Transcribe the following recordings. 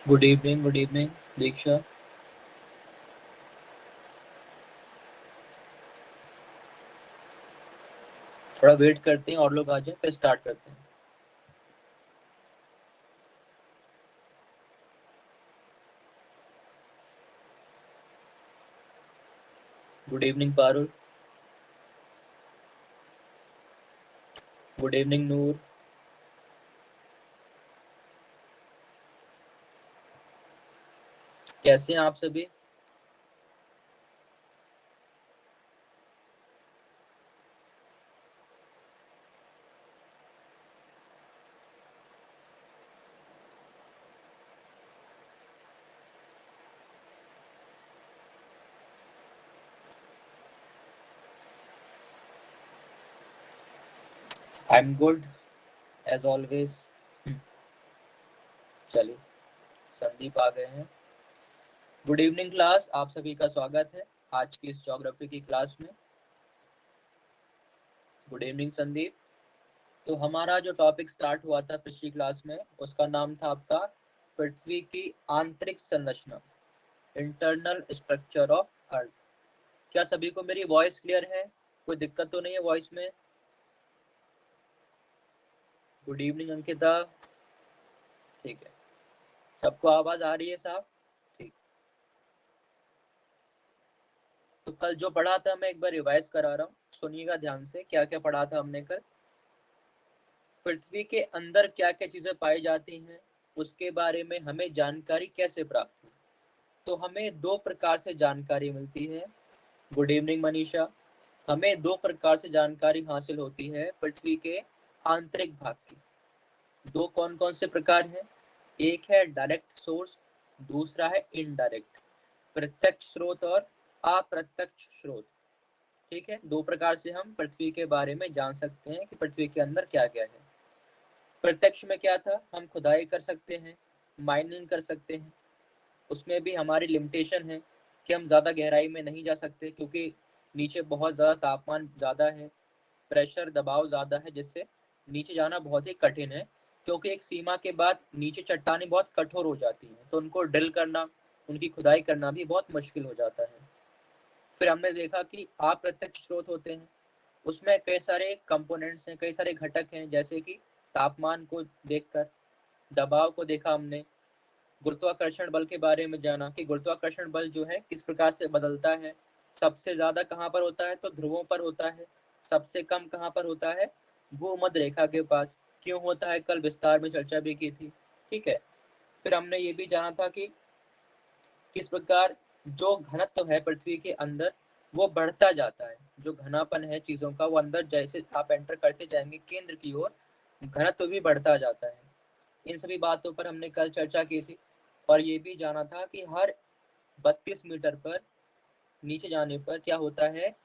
Good evening दीक्षा। थोड़ा wait करते हैं और लोग आ जाए फिर स्टार्ट करते हैं। Good evening Parul. Good evening Noor. कैसे हैं आप सभी? I am good as always. चलिए, संदीप आ गए हैं। गुड इवनिंग क्लास, आप सभी का स्वागत है आज की इस ज्योग्राफी की क्लास में। Good evening Sandeep. तो हमारा जो टॉपिक स्टार्ट हुआ था पिछली क्लास में, उसका नाम था आपका पृथ्वी की आंतरिक संरचना, इंटरनल स्ट्रक्चर ऑफ अर्थ। क्या सभी को मेरी वॉइस क्लियर है? कोई दिक्कत तो नहीं है वॉइस में? Good evening Ankita. ठीक है, सबको आवाज आ रही है साफ? ठीक। तो कल जो पढ़ा था मैं एक बार रिवाइज करा रहा हूँ, सुनिएगा ध्यान से। क्या क्या पढ़ा था हमने कल? पृथ्वी के अंदर क्या क्या चीजें पाई जाती हैं, उसके बारे में हमें जानकारी कैसे प्राप्त हुई। तो हमें दो प्रकार से जानकारी मिलती है। Good evening Manisha. हमें दो प्रकार से जानकारी हासिल होती है पृथ्वी के आंतरिक भाग की। दो कौन कौन से प्रकार हैं? एक है डायरेक्ट सोर्स, दूसरा है इनडायरेक्ट, प्रत्यक्ष स्रोत और अप्रत्यक्ष स्रोत। ठीक है, दो प्रकार से हम पृथ्वी के बारे में जान सकते हैं कि पृथ्वी के अंदर क्या क्या है। प्रत्यक्ष में क्या था, हम खुदाई कर सकते हैं, माइनिंग कर सकते हैं। उसमें भी हमारी लिमिटेशन है कि हम ज़्यादा गहराई में नहीं जा सकते, क्योंकि नीचे बहुत ज़्यादा तापमान ज़्यादा है, प्रेशर दबाव ज़्यादा है, जिससे नीचे जाना बहुत ही कठिन है। क्योंकि एक सीमा के बाद नीचे चट्टानें बहुत कठोर हो जाती हैं, तो उनको ड्रिल करना, उनकी खुदाई करना भी बहुत मुश्किल हो जाता है। फिर हमने देखा कि अप्रत्यक्ष स्रोत होते हैं, उसमें कई सारे कंपोनेंट्स हैं, कई सारे घटक हैं, जैसे कि तापमान को देखकर, दबाव को देखा हमने, गुरुत्वाकर्षण बल के बारे में जाना कि गुरुत्वाकर्षण बल जो है किस प्रकार से बदलता है। सबसे ज्यादा कहाँ पर होता है, तो ध्रुवों पर होता है। सबसे कम कहाँ पर होता है, भूमध्य रेखा के पास। क्यों होता है, कल विस्तार में चर्चा भी की थी। ठीक है। फिर हमने ये भी जाना था कि किस प्रकार जो घनत्व है पृथ्वी के अंदर वो बढ़ता जाता है। जो घनापन है चीजों का, वो अंदर जैसे आप एंटर करते जाएंगे केंद्र की ओर, घनत्व भी बढ़ता जाता है। इन सभी बातों पर हमने कल चर्चा की थी। और ये भी जाना था कि हर 32 मीटर पर नीचे जाने पर क्या होता है,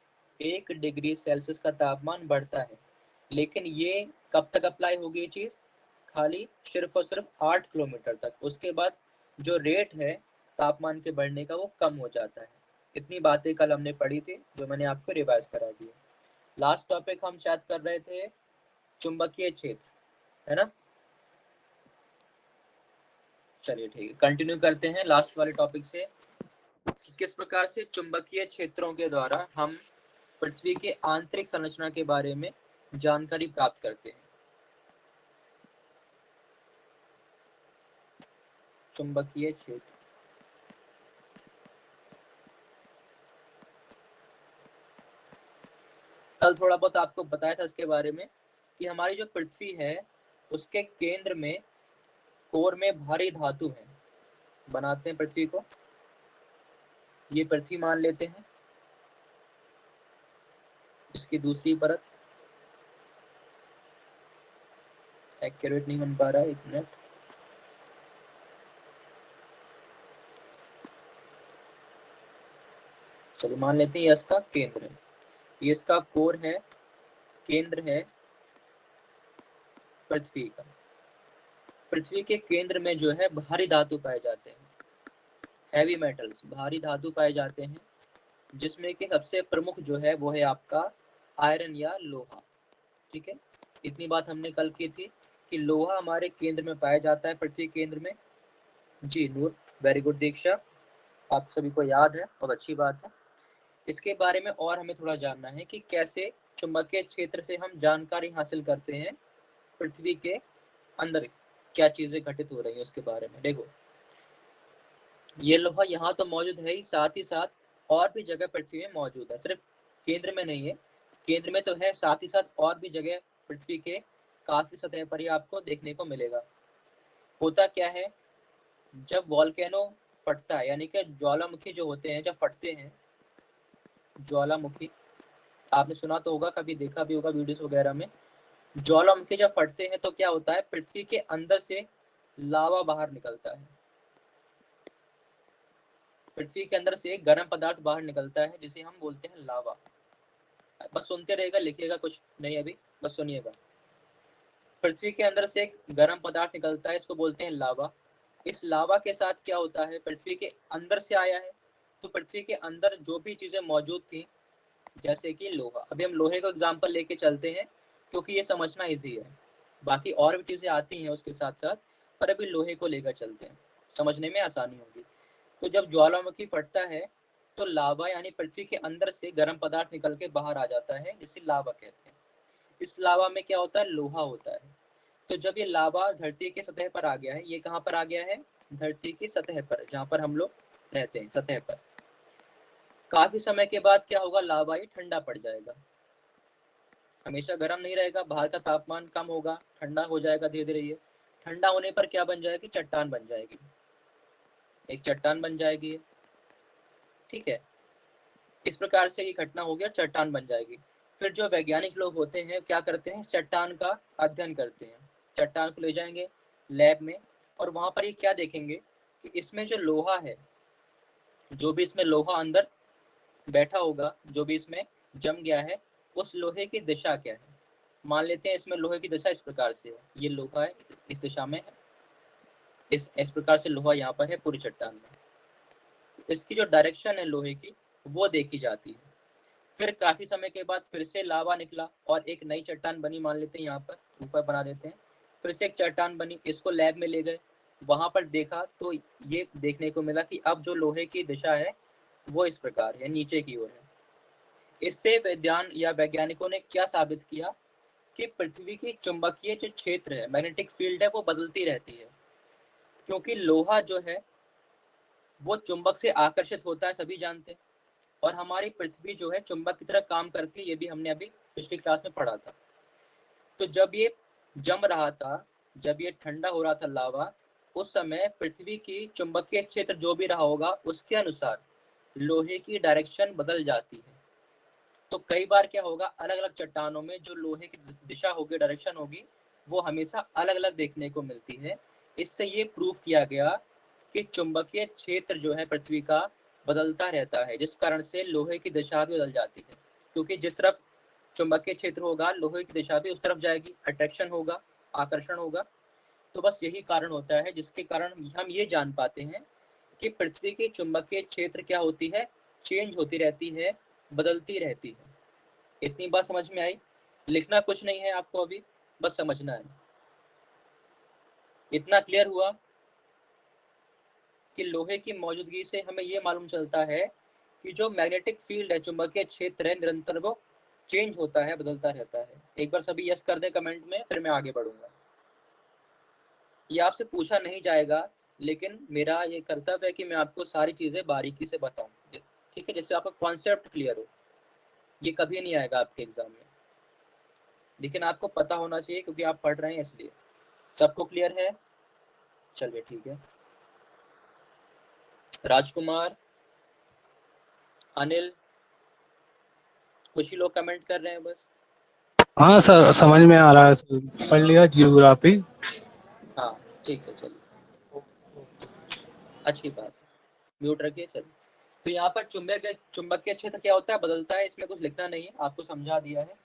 1 डिग्री सेल्सियस का तापमान बढ़ता है। लेकिन ये कब तक अप्लाई होगी ये चीज? खाली सिर्फ और सिर्फ 8 किलोमीटर तक। उसके बाद जो रेट है तापमान के बढ़ने का वो कम हो जाता है। इतनी बातें कल हमने पढ़ी थी, जो मैंने आपको रिवाइज करा दी है। लास्ट टॉपिक हम शायद कर रहे थे चुंबकीय क्षेत्र, है ना? चलिए ठीक है, कंटिन्यू करते हैं लास्ट वाले टॉपिक से। किस प्रकार से चुंबकीय क्षेत्रों के द्वारा हम पृथ्वी के आंतरिक संरचना के बारे में जानकारी प्राप्त करते हैं। चुंबकीय क्षेत्र, कल थोड़ा बहुत आपको बताया था इसके बारे में कि हमारी जो पृथ्वी है उसके केंद्र में, कोर में भारी धातु है, बनाते हैं पृथ्वी को। ये पृथ्वी मान लेते हैं, इसकी दूसरी परत, एक्यूरेट नहीं बन पा रहा है, एक मिनट। चलिए मान लेते हैं ये इसका केंद्र है, ये इसका कोर है, केंद्र है पृथ्वी का। पृथ्वी के केंद्र में जो है भारी धातु पाए जाते हैं, हैवी मेटल्स, भारी धातु पाए जाते हैं, जिसमें कि सबसे प्रमुख जो है वो है आपका आयरन या लोहा। ठीक है, इतनी बात हमने कल की थी कि लोहा हमारे केंद्र में पाया जाता है, पृथ्वी केंद्र में। जी नूर, वेरी गुड दीक्षा, आप सभी को याद है, बहुत अच्छी बात है। इसके बारे में और हमें थोड़ा जानना है कि कैसे चुंबकीय क्षेत्र से हम जानकारी हासिल करते हैं पृथ्वी के अंदर क्या चीजें घटित हो रही हैं उसके बारे में। देखो, ये लोहा यहाँ तो मौजूद है ही साथ और भी जगह पृथ्वी में मौजूद है, सिर्फ केंद्र में नहीं है। केंद्र में तो है, साथ ही साथ और भी जगह पृथ्वी के काफी सतह पर ही आपको देखने को मिलेगा। होता क्या है, जब वॉल्केनो फटता है, यानी कि ज्वालामुखी जो होते हैं जब फटते हैं, ज्वालामुखी आपने सुना तो होगा, कभी देखा भी होगा वीडियोस वगैरह में। ज्वालामुखी जब फटते हैं तो क्या होता है, पृथ्वी के अंदर से लावा बाहर निकलता है। पृथ्वी के अंदर से एक गर्म पदार्थ बाहर निकलता है जिसे हम बोलते हैं लावा। बस सुनते रहेगा, लिखिएगा कुछ नहीं अभी, बस सुनिएगा। पृथ्वी के अंदर से एक गर्म पदार्थ निकलता है, इसको बोलते हैं लावा। इस लावा के साथ क्या होता है, पृथ्वी के अंदर से आया है, तो पृथ्वी के अंदर जो भी चीजें मौजूद थी, जैसे कि लोहा, अभी हम लोहे का एग्जाम्पल लेके चलते हैं क्योंकि ये समझना इजी है। बाकी और भी चीजें आती हैं उसके साथ साथ, पर अभी लोहे को लेकर चलते हैं, समझने में आसानी होगी। तो जब ज्वालामुखी फटता है तो लावा यानी पृथ्वी के अंदर से गर्म पदार्थ निकल के बाहर आ जाता है, जिसे लावा कहते हैं। इस लावा में क्या होता है, लोहा होता है। तो जब ये लावा धरती के सतह पर आ गया है, ये कहाँ पर आ गया है, धरती की सतह पर, जहाँ पर हम लोग रहते हैं, सतह पर। काफी समय के बाद क्या होगा, लावा ये ठंडा पड़ जाएगा। हमेशा गर्म नहीं रहेगा, बाहर का तापमान कम होगा, ठंडा हो जाएगा धीरे धीरे। ये ठंडा होने पर क्या बन जाएगी, चट्टान बन जाएगी, एक चट्टान बन जाएगी। ठीक है, इस प्रकार से ये घटना हो गया, चट्टान बन जाएगी। फिर जो वैज्ञानिक लोग होते हैं क्या करते हैं, चट्टान का अध्ययन करते हैं। चट्टान को ले जाएंगे लैब में, और वहां पर ये क्या देखेंगे कि इसमें जो लोहा है, जो भी इसमें लोहा अंदर बैठा होगा, जो भी इसमें जम गया है, उस लोहे की दिशा क्या है। मान लेते हैं इसमें लोहे की दिशा इस प्रकार से है, ये लोहा है, इस दिशा में है, इस प्रकार से लोहा यहाँ पर है पूरी चट्टान में। इसकी जो डायरेक्शन है लोहे की, वो देखी जाती है। फिर काफी समय के बाद फिर से लावा निकला और एक नई चट्टान बनी, मान लेते हैं यहाँ पर ऊपर बना देते हैं। फिर से एक चट्टान बनी, इसको लैब में ले गए, वहां पर देखा तो ये देखने को मिला कि अब जो लोहे की दिशा है वो इस प्रकार है, नीचे की ओर है। इससे विज्ञान या वैज्ञानिकों ने क्या साबित किया कि पृथ्वी की चुंबकीय जो क्षेत्र है, मैग्नेटिक फील्ड है, वो बदलती रहती है। क्योंकि लोहा जो है वो चुंबक से आकर्षित होता है, सभी जानते हैं। और हमारी पृथ्वी जो है चुंबक की तरह काम करती है, ये भी हमने अभी पिछली क्लास में पढ़ा था। तो जब ये जम रहा था, जब ये ठंडा हो रहा था लावा, उस समय पृथ्वी की चुंबकीय क्षेत्र जो भी रहा होगा उसके अनुसार लोहे की डायरेक्शन बदल जाती है। तो कई बार क्या होगा, अलग अलग चट्टानों में जो लोहे की दिशा होगी, डायरेक्शन होगी, वो हमेशा अलग अलग देखने को मिलती है। इससे ये प्रूव किया गया कि चुंबकीय क्षेत्र जो है पृथ्वी का बदलता रहता है, जिस कारण से लोहे की दिशा भी बदल जाती है। क्योंकि जिस तरफ चुंबकीय क्षेत्र होगा, लोहे की दिशा भी उस तरफ जाएगी, अट्रैक्शन होगा, आकर्षण होगा। तो बस यही कारण होता है जिसके कारण हम ये जान पाते हैं कि पृथ्वी की चुंबकीय क्षेत्र क्या होती है, चेंज होती रहती है, बदलती रहती है। इतनी बात समझ में आई। लिखना कुछ नहीं है आपको अभी, बस समझना है। इतना क्लियर हुआ कि लोहे की मौजूदगी से हमें यह मालूम चलता है कि जो मैग्नेटिक फील्ड है, चुंबकीय क्षेत्र है, निरंतर वो चेंज होता है, बदलता रहता है। एक बार सभी यस कर दें कमेंट में, फिर मैं आगे बढ़ूंगा। ये आपसे पूछा नहीं जाएगा, लेकिन मेरा ये कर्तव्य है कि मैं आपको सारी चीजें बारीकी से बताऊं, ठीक है, जिससे आपका कॉन्सेप्ट क्लियर हो। ये कभी नहीं आएगा आपके एग्जाम में, लेकिन आपको पता होना चाहिए क्योंकि आप पढ़ रहे हैं इसलिए। सबको क्लियर है? चलिए ठीक है। राजकुमार, अनिल, कुछ ही लोग कमेंट कर रहे हैं बस। हाँ सर, समझ में आ रहा है सर, पढ़ लिया जियोग्राफी। हाँ ठीक है, चलिए, अच्छी बात है, म्यूट रखिए। चलिए, तो यहाँ पर चुंबकीय क्षेत्र क्या होता है, बदलता है, इसमें कुछ लिखना नहीं है, आपको समझा दिया है।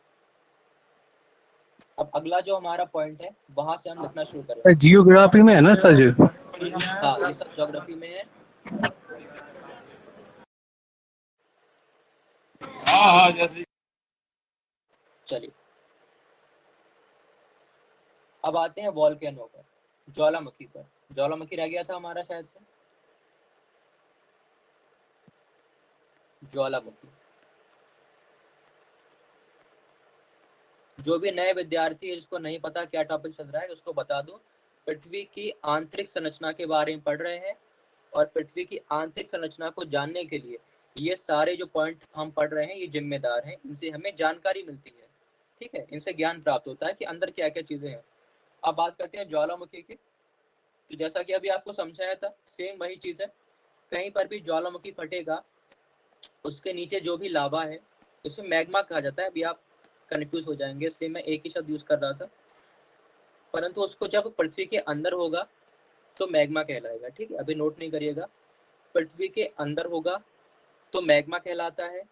अब अगला जो हमारा पॉइंट है वहां से हम लिखना शुरू करेंगे। जियोग्राफी में है ना सर जी? हाँ, ये सब ज्योग्राफी में है। हाँ हाँ, जैसे चलिए, अब आते हैं वॉल्केनो पर, ज्वालामुखी पर। ज्वालामुखी रह गया था हमारा शायद से, ज्वालामुखी। जो भी नए विद्यार्थी है जिसको नहीं पता क्या टॉपिक चल रहा है उसको बता दूं, पृथ्वी की आंतरिक संरचना के बारे में पढ़ रहे हैं, और पृथ्वी की आंतरिक संरचना को जानने के लिए ये सारे जो पॉइंट हम पढ़ रहे हैं ये जिम्मेदार हैं, इनसे हमें जानकारी मिलती है, ठीक है, इनसे ज्ञान प्राप्त होता है कि अंदर क्या क्या चीजें हैं। अब बात करते हैं ज्वालामुखी की। तो जैसा कि अभी आपको समझाया था, सेम वही चीज है, कहीं पर भी ज्वालामुखी फटेगा उसके नीचे जो भी लावा है उसे मैग्मा कहा जाता है। अभी आप कंफ्यूज हो जाएंगे इसलिए मैं एक ही शब्द यूज कर रहा था, परंतु उसको जब पृथ्वी के अंदर होगा तो मैग्मा कहलाएगा, ठीक है, अभी नोट नहीं करिएगा। पृथ्वी के अंदर होगा तो मैग्मा कहलाता है,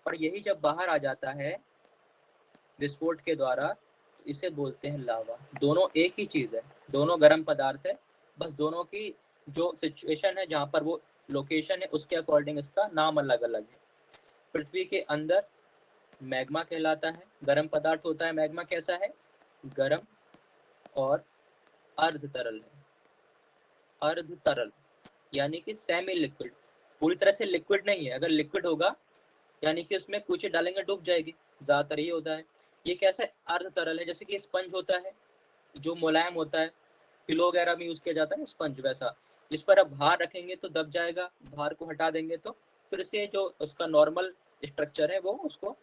और यही जब बाहर आ जाता है विस्फोट के द्वारा इसे बोलते हैं लावा। दोनों एक ही चीज है, दोनों गर्म पदार्थ है, बस दोनों की जो सिचुएशन है जहाँ पर वो लोकेशन है उसके अकॉर्डिंग इसका नाम अलग अलग है। पृथ्वी के अंदर मैग्मा कहलाता है, गर्म पदार्थ होता है। मैग्मा कैसा है? गर्म और अर्ध तरल है, अर्ध तरल यानी कि सेमी लिक्विड, पूरी तरह से लिक्विड नहीं है। अगर लिक्विड होगा यानी कि उसमें कुछ डालेंगे डूब जाएगी, ज्यादातर ये होता है। ये कैसा है? अर्ध तरल है, जैसे कि स्पंज होता है जो मुलायम होता है, पिलो वगैरह में यूज किया जाता है ना स्पंज, वैसा जिस पर आप भार रखेंगे तो दब जाएगा, भार को हटा देंगे तो फिर से जो उसका नॉर्मल स्ट्रक्चर है वो उसको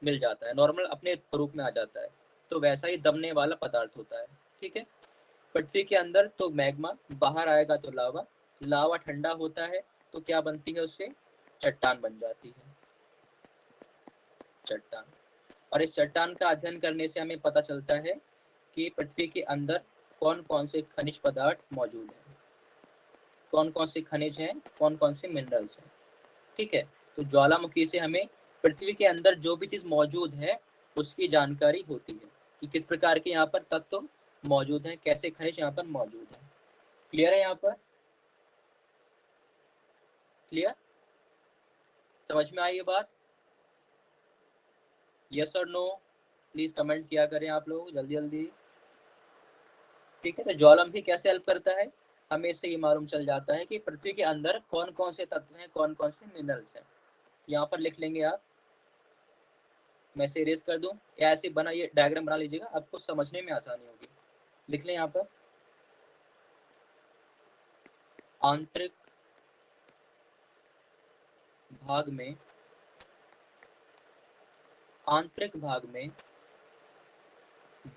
मिल जाता है, नॉर्मल अपने रूप में आ जाता है। तो वैसा ही दबने वाला पदार्थ होता है, ठीक है। पृथ्वी के अंदर तो मैग्मा, बाहर आएगा तो लावा। लावा ठंडा होता है तो क्या बनती है? उससे चट्टान बन जाती है, चट्टान। और इस चट्टान का अध्ययन करने से हमें पता चलता है कि पृथ्वी के अंदर कौन कौन से खनिज पदार्थ मौजूद हैं, कौन कौन से खनिज हैं, कौन कौन से मिनरल्स हैं, ठीक है। तो ज्वालामुखी से हमें पृथ्वी के अंदर जो भी चीज मौजूद है उसकी जानकारी होती है कि किस प्रकार के यहाँ पर तत्व मौजूद हैं, कैसे खनिज यहाँ पर मौजूद हैं। क्लियर है यहाँ पर? क्लियर? समझ में आई ये बात? यस और नो प्लीज कमेंट किया करें आप लोग जल्दी जल्दी, ठीक है। तो ज्वालामुखी कैसे हेल्प करता है? हमें इससे ये मालूम चल जाता है कि पृथ्वी के अंदर कौन कौन से तत्व हैं, कौन कौन से मिनरल्स हैं। यहाँ पर लिख लेंगे आप, मैं इसे इरेज कर दूं या ऐसे बना, ये डायग्राम बना लीजिएगा, आपको समझने में आसानी होगी। लिख लें यहाँ पर, आंतरिक भाग में, आंतरिक भाग में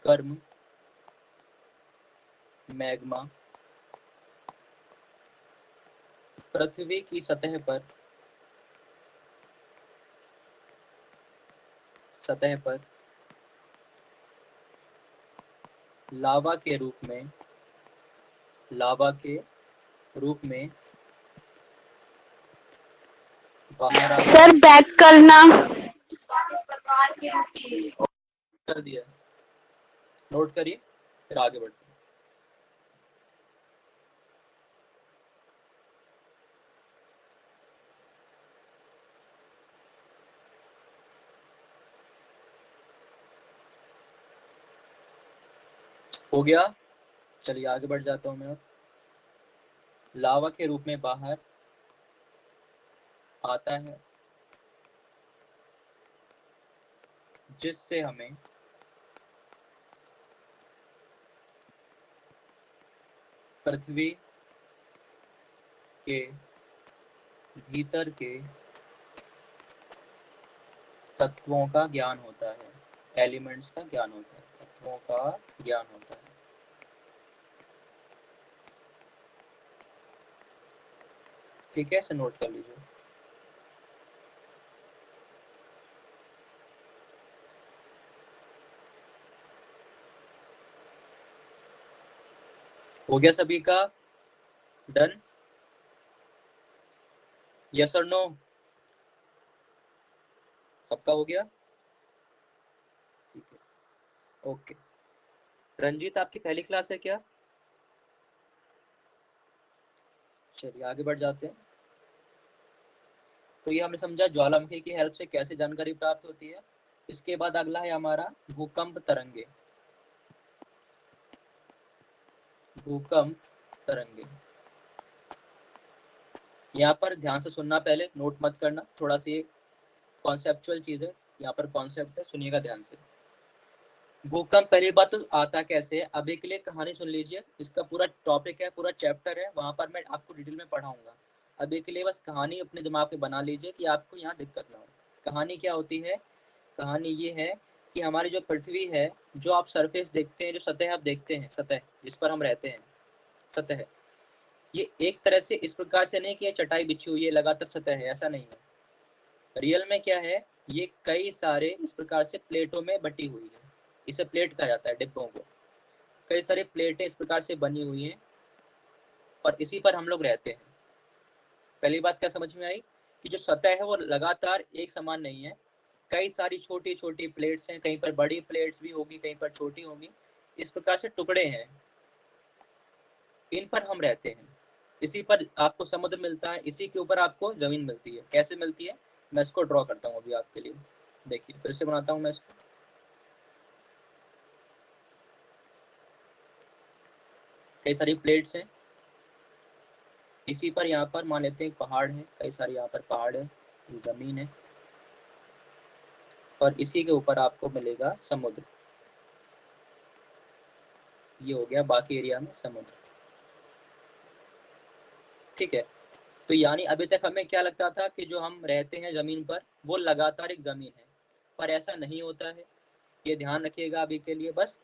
गर्म मैग्मा पृथ्वी की सतह पर, सतह पर लावा के रूप में, लावा के रूप में बाहर आता सर है। बैक करना। कर दिया, नोट करिए, फिर आगे बढ़ते हैं। हो गया, चलिए आगे बढ़ जाता हूँ मैं अब। लावा के रूप में बाहर आता है जिससे हमें पृथ्वी के भीतर के तत्वों का ज्ञान होता है, एलिमेंट्स का ज्ञान होता है, तत्वों का ज्ञान होता है, ठीक है। इसे नोट कर लीजिए। हो गया सभी का? डन? यस और नो? सबका हो गया? ठीक है, ओके। रंजीत आपकी पहली क्लास है क्या? चलिए आगे बढ़ जाते हैं। तो ये हमने समझा ज्वालामुखी की हेल्प से कैसे जानकारी प्राप्त होती है। इसके बाद अगला है हमारा भूकंप तरंगे। भूकंप तरंगे। यहाँ पर ध्यान से सुनना, पहले नोट मत करना, थोड़ा सा ये कॉन्सेप्चुअल चीज है, यहाँ पर कॉन्सेप्ट है, सुनिएगा ध्यान से। भूकंप पहली बात तो आता कैसे है, अभी के लिए कहानी सुन लीजिए, इसका पूरा टॉपिक है, पूरा चैप्टर है, वहां पर मैं आपको डिटेल में पढ़ाऊंगा। अभी के लिए बस कहानी अपने दिमाग में बना लीजिए कि आपको यहाँ दिक्कत ना हो। कहानी क्या होती है? कहानी ये है कि हमारी जो पृथ्वी है, जो आप सरफेस देखते हैं, जो सतह आप देखते हैं, सतह जिस पर हम रहते हैं, सतह, ये एक तरह से इस प्रकार से नहीं कि ये चटाई बिछी हुई है लगातार सतह है, ऐसा नहीं है। रियल में क्या है, ये कई सारे इस प्रकार से प्लेटों में बटी हुई है, इसे प्लेट कहा जाता है डिब्बों को। कई सारी प्लेटें इस प्रकार से बनी हुई हैं और इसी पर हम लोग रहते हैं। पहली बात क्या समझ में आई कि जो सतह है वो लगातार एक समान नहीं है, कई सारी छोटी छोटी प्लेट्स हैं, कहीं पर बड़ी प्लेट्स भी होगी, कहीं पर छोटी होगी, इस प्रकार से टुकड़े हैं, इन पर हम रहते हैं। इसी पर आपको समुद्र मिलता है, इसी के ऊपर आपको जमीन मिलती है। कैसे मिलती है, मैं इसको ड्रॉ करता हूँ अभी आपके लिए, देखिए फिर से बनाता हूँ मैं इसको। कई सारी प्लेट्स हैं, इसी पर यहाँ पर मान लेते हैं पहाड़ है, कई सारे यहाँ पर पहाड़ है, जमीन है, और इसी के ऊपर आपको मिलेगा समुद्र। ये हो गया बाकी एरिया में समुद्र, ठीक है। तो यानी अभी तक हमें क्या लगता था कि जो हम रहते हैं जमीन पर वो लगातार एक जमीन है, पर ऐसा नहीं होता है। ये ध्यान रखिएगा अभी के लिए बस,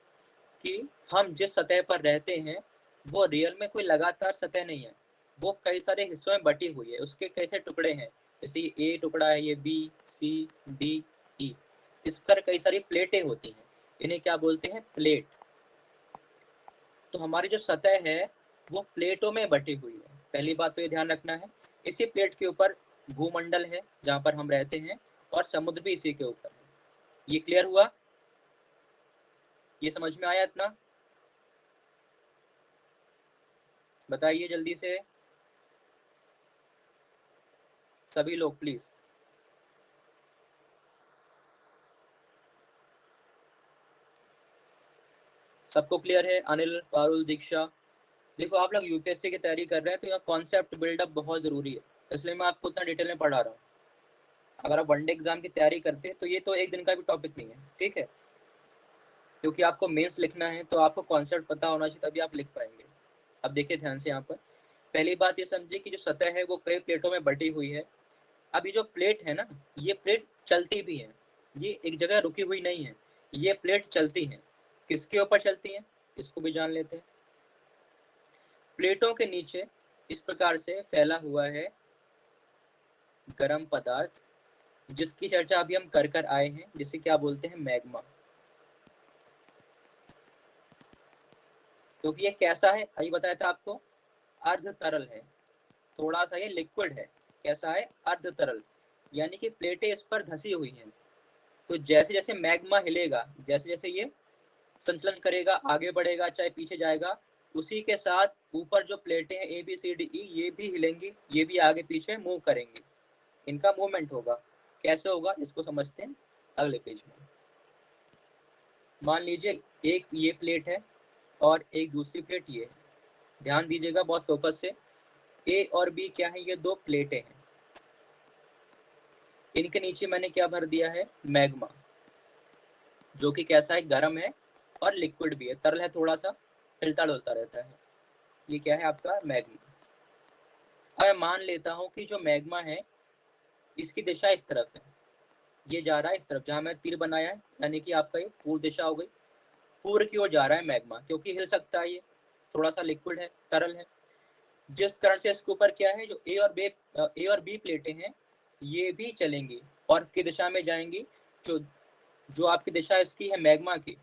कि हम जिस सतह पर रहते हैं वो रियल में कोई लगातार सतह नहीं है, वो कई सारे हिस्सों में बटी हुई है, उसके कैसे टुकड़े हैं, जैसे ये ए टुकड़ा है, ये बी, सी, डी, ई, इस पर कई सारी प्लेटें होती हैं, इन्हें क्या बोलते हैं, प्लेट। तो हमारी जो सतह है वो प्लेटों में बटी हुई है, पहली बात तो ये ध्यान रखना है। इसी प्लेट के ऊपर भूमंडल है जहाँ पर हम रहते हैं, और समुद्र भी इसी के ऊपर है। ये क्लियर हुआ? ये समझ में आया इतना? बताइए जल्दी से सभी लोग प्लीज। सबको क्लियर है? अनिल, पारुल, दीक्षा, देखो आप लोग यूपीएससी की तैयारी कर रहे हैं तो यहाँ कॉन्सेप्ट बिल्डअप बहुत जरूरी है, इसलिए मैं आपको उतना डिटेल में पढ़ा रहा हूँ। अगर आप वनडे एग्जाम की तैयारी करते हैं तो ये तो एक दिन का भी टॉपिक नहीं है, ठीक है, क्योंकि आपको मेंस लिखना है तो आपको कॉन्सेप्ट पता होना चाहिए, तभी आप लिख पाएंगे। अब देखिए ध्यान से, यहाँ पर पहली बात ये समझिए कि जो सतह है वो कई प्लेटों में बटी हुई है। अब ये जो प्लेट है ना, ये प्लेट चलती भी है, ये एक जगह रुकी हुई नहीं है, ये प्लेट चलती है। किसके ऊपर चलती है, इसको भी जान लेते हैं। प्लेटों के नीचे इस प्रकार से फैला हुआ है गर्म पदार्थ, जिसकी चर्चा अभी हम कर कर आए हैं, जिसे क्या बोलते हैं, मैग्मा। क्योंकि ये कैसा है, अभी बताया था आपको, अर्ध तरल है, थोड़ा सा ये लिक्विड है। कैसा है, अर्ध तरल, यानी कि प्लेटें इस पर धसी हुई हैं। तो जैसे जैसे मैग्मा हिलेगा, जैसे जैसे ये संचलन करेगा, आगे बढ़ेगा चाहे पीछे जाएगा, उसी के साथ ऊपर जो प्लेटें हैं A B C D E, ये भी हिलेंगी, ये भी आगे पीछे मूव करेंगी, इनका मूवमेंट होगा। कैसे होगा इसको समझते हैं अगले पेज में। मान लीजिए एक ये प्लेट है और एक दूसरी प्लेट ये है, ध्यान दीजिएगा बहुत फोकस से। ए और बी क्या है, ये दो प्लेटें हैं, इनके नीचे मैंने क्या भर दिया है, मैग्मा, जो कि कैसा है, गर्म है और लिक्विड भी है, तरल है, थोड़ा सा हिलता डुलता रहता है। ये क्या है आपका, मैग्मा। अब मैं मान लेता हूँ कि जो मैग्मा है इसकी दिशा इस तरफ है, ये जा रहा है इस तरफ जहाँ मैं तीर बनाया है, यानी कि आपका ये पूर्व दिशा हो गई, पूर्व की ओर जा रहा है मैग्मा, क्योंकि हिल सकता है, ये थोड़ा सा लिक्विड है, तरल है। जिस कारण से इसके ऊपर क्या है, जो ए और बी प्लेटें हैं ये भी चलेंगी और की दिशा में जाएंगी, जो जो आपकी दिशा इसकी है मैग्मा की,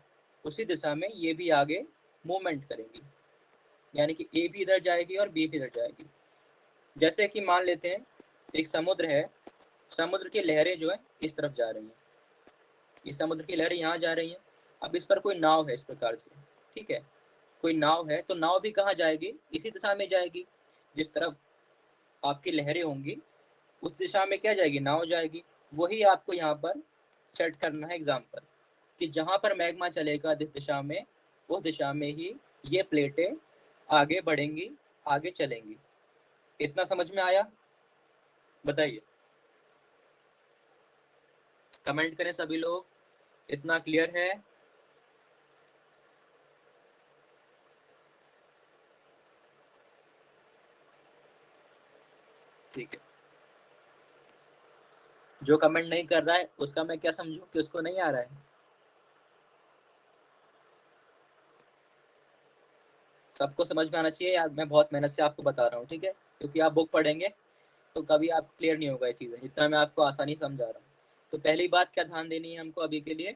उसी दिशा में ये भी आगे मूवमेंट करेंगी, यानी कि ए भी इधर जाएगी और बी भी इधर जाएगी। जैसे कि मान लेते हैं एक समुद्र है, समुद्र की लहरें जो है इस तरफ जा रही हैं, ये समुद्र की लहरें यहाँ जा रही हैं। अब इस पर कोई नाव है इस प्रकार से, ठीक है, कोई नाव है, तो नाव भी कहाँ जाएगी, इसी दिशा में जाएगी, जिस तरफ आपकी लहरें होंगी उस दिशा में क्या जाएगी, नाव जाएगी। वही आपको यहाँ पर सेट करना है एग्जाम पर, कि जहाँ पर मैग्मा चलेगा जिस दिशा में, उस दिशा में ही ये प्लेटें आगे बढ़ेंगी आगे चलेंगी। इतना समझ में आया? बताइए, कमेंट करें सभी लोग, इतना क्लियर है? ठीक है, जो कमेंट नहीं कर रहा है उसका मैं क्या समझूं कि उसको नहीं आ रहा है? सबको समझ में आना चाहिए यार, मैं बहुत मेहनत से आपको बता रहा हूँ, ठीक है? क्योंकि आप बुक पढ़ेंगे तो कभी आप क्लियर नहीं होगा ये चीज़ें, जितना मैं आपको आसानी से समझा रहा हूँ। तो पहली बात क्या ध्यान देनी है हमको अभी के लिए,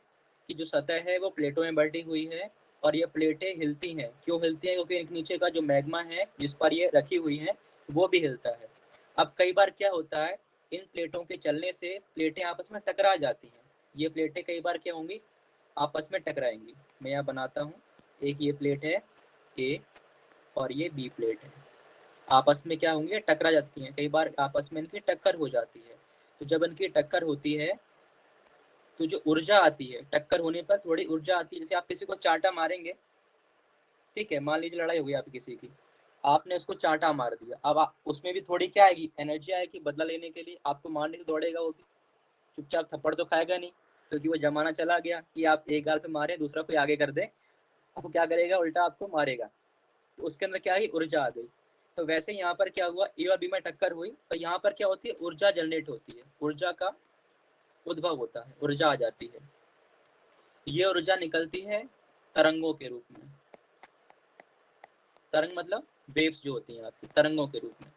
कि जो सतह है वो प्लेटों में बटी हुई है, और ये प्लेटें हिलती हैं। क्यों हिलती हैं? क्योंकि इनके नीचे का जो मैग्मा है जिस पर ये रखी हुई है वो भी हिलता है। अब कई बार क्या होता है, इन प्लेटों के चलने से प्लेटें आपस में टकरा जाती हैं। ये प्लेटें कई बार क्या होंगी, आपस में टकराएंगी। मैं यहाँ बनाता हूँ, एक ये प्लेट है ए और ये बी प्लेट है, आपस में क्या होंगे, टकरा जाती हैं। कई बार आपस में इनकी टक्कर हो जाती है। तो जब इनकी टक्कर होती है तो जो ऊर्जा आती है, टक्कर होने पर थोड़ी ऊर्जा आती है। जैसे आप किसी को चांटा मारेंगे, ठीक है, मान लीजिए लड़ाई हो गई आप किसी की, आपने उसको चांटा मार दिया, अब उसमें भी थोड़ी क्या आएगी, एनर्जी आएगी बदला लेने के लिए, आपको मारने को दौड़ेगा वो भी। चुपचाप थप्पड़ तो खाएगा नहीं, क्योंकि वो जमाना चला गया कि आप एक गाल पे मारे दूसरा कोई आगे कर दे, अब क्या करेगा, उल्टा आपको मारेगा। तो उसके अंदर क्या है, ऊर्जा आ गई। तो वैसे यहाँ पर क्या हुआ, ए और बी में टक्कर हुई, तो यहाँ पर क्या होती है, ऊर्जा जनरेट होती है, ऊर्जा का उद्भव होता है, ऊर्जा आ जाती है। ये ऊर्जा निकलती है तरंगों के रूप में। तरंग मतलब वेव्स जो होती हैं आपकी, तरंगों के रूप में।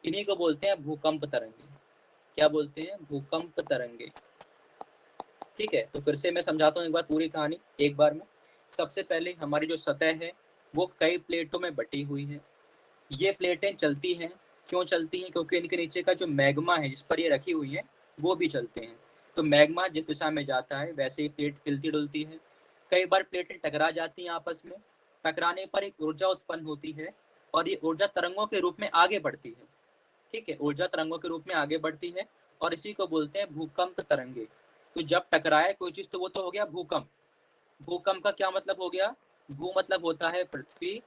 इन्हीं को बोलते हैं भूकंप तरंगे। क्या बोलते हैं, भूकंप तरंगे। ठीक है, तो फिर से मैं समझाता हूँ एक बार पूरी कहानी एक बार में। सबसे पहले हमारी जो सतह है वो कई प्लेटों में बटी हुई है। ये प्लेटें चलती हैं। क्यों चलती हैं? क्योंकि इनके नीचे का जो मैग्मा है जिस पर ये रखी हुई है वो भी चलते हैं। तो मैग्मा जिस दिशा में जाता है वैसे ही प्लेट हिलती डुलती है। कई बार प्लेटें टकरा जाती हैं आपस में, टकराने पर एक ऊर्जा उत्पन्न होती है, और ये ऊर्जा तरंगों के रूप में आगे बढ़ती है। ठीक है, ऊर्जा तरंगों के रूप में आगे बढ़ती है, और इसी को बोलते हैं भूकंप तरंगे। तो जब टकराए कोई चीज तो वो तो हो गया भूकंप। भूकंप का क्या मतलब हो गया, भू मतलब होता है पृथ्वी,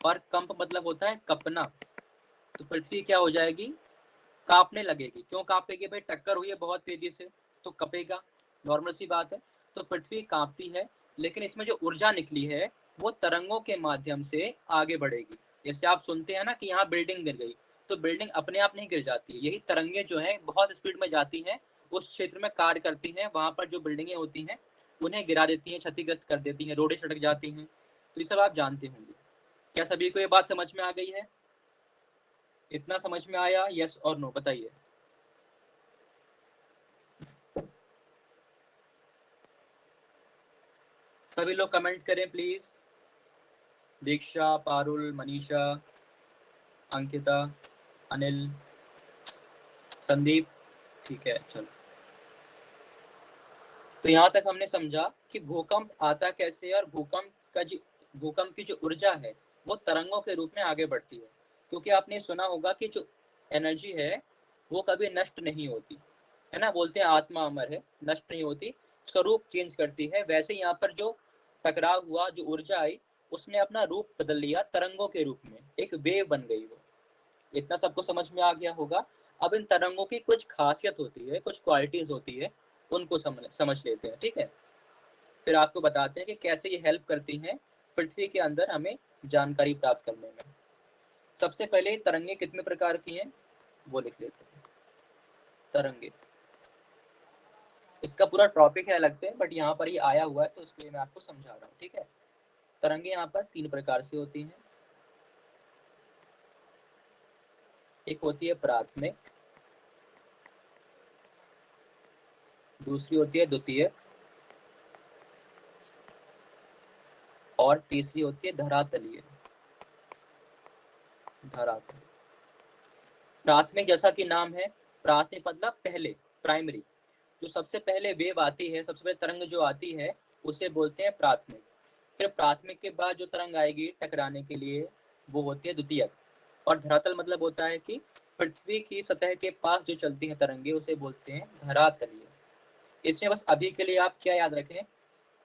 और कंप मतलब होता है कपना। तो पृथ्वी क्या हो जाएगी, कांपने लगेगी। क्यों कांपेगी भाई, टक्कर हुई है बहुत तेजी से तो कपेगा, नॉर्मल सी बात है। तो पृथ्वी कांपती है, लेकिन इसमें जो ऊर्जा निकली है वो तरंगों के माध्यम से आगे बढ़ेगी। जैसे आप सुनते हैं ना कि यहाँ बिल्डिंग गिर गई, तो बिल्डिंग अपने आप नहीं गिर जाती है, यही तरंगे जो है बहुत स्पीड में जाती हैं, उस क्षेत्र में कार्य करती हैं, वहां पर जो बिल्डिंगें होती हैं उन्हें गिरा देती हैं, क्षतिग्रस्त कर देती हैं, रोडें सड़क जाती हैं। तो ये सब आप जानते होंगे। क्या सभी को ये बात समझ में आ गई है? इतना समझ में आया, यस और नो बताइए। सभी लोग कमेंट करें प्लीज। दीक्षा, पारुल, मनीषा, अंकिता, अनिल, संदीप। ठीक है, चलो। तो यहाँ तक हमने समझा कि भूकंप आता कैसे है, और भूकंप की जो ऊर्जा है वो तरंगों के रूप में आगे बढ़ती है। क्योंकि आपने सुना होगा कि जो एनर्जी है वो कभी नष्ट नहीं होती है ना, बोलते हैं आत्मा अमर है, नष्ट नहीं होती, स्वरूप चेंज करती है। वैसे यहाँ पर जो टकराव हुआ, जो ऊर्जा आई, उसने अपना रूप बदल लिया तरंगों के रूप में, एक वेव बन गई वो। इतना सबको समझ में आ गया होगा। अब इन तरंगों की कुछ खासियत होती है, कुछ क्वालिटीज होती है, उनको समझ लेते हैं, ठीक है? फिर आपको बताते हैं कि कैसे ये हेल्प करती हैं पृथ्वी के अंदर हमें जानकारी प्राप्त करने में। सबसे पहले तरंगे कितने प्रकार की हैं वो लिख लेते हैं। तरंगे, इसका पूरा टॉपिक है अलग से, बट यहाँ पर ये आया हुआ है तो इसलिए मैं आपको समझा रहा हूँ, ठीक है? तरंगे यहाँ पर तीन प्रकार से होती हैं। एक होती है प्राथमिक, दूसरी होती है द्वितीय, और तीसरी होती है धरातलीय। धरातल, प्राथमिक जैसा कि नाम है, प्राथमिक मतलब पहले, प्राइमरी। जो सबसे पहले वेव आती है, सबसे पहले तरंग जो आती है उसे बोलते हैं प्राथमिक। फिर प्राथमिक के बाद जो तरंग आएगी टकराने के लिए वो होती है द्वितीयक। और धरातल मतलब होता है कि पृथ्वी की सतह के पास जो चलती हैं तरंगे उसे बोलते हैं धरातलीय। इसमें बस अभी के लिए आप क्या याद रखें,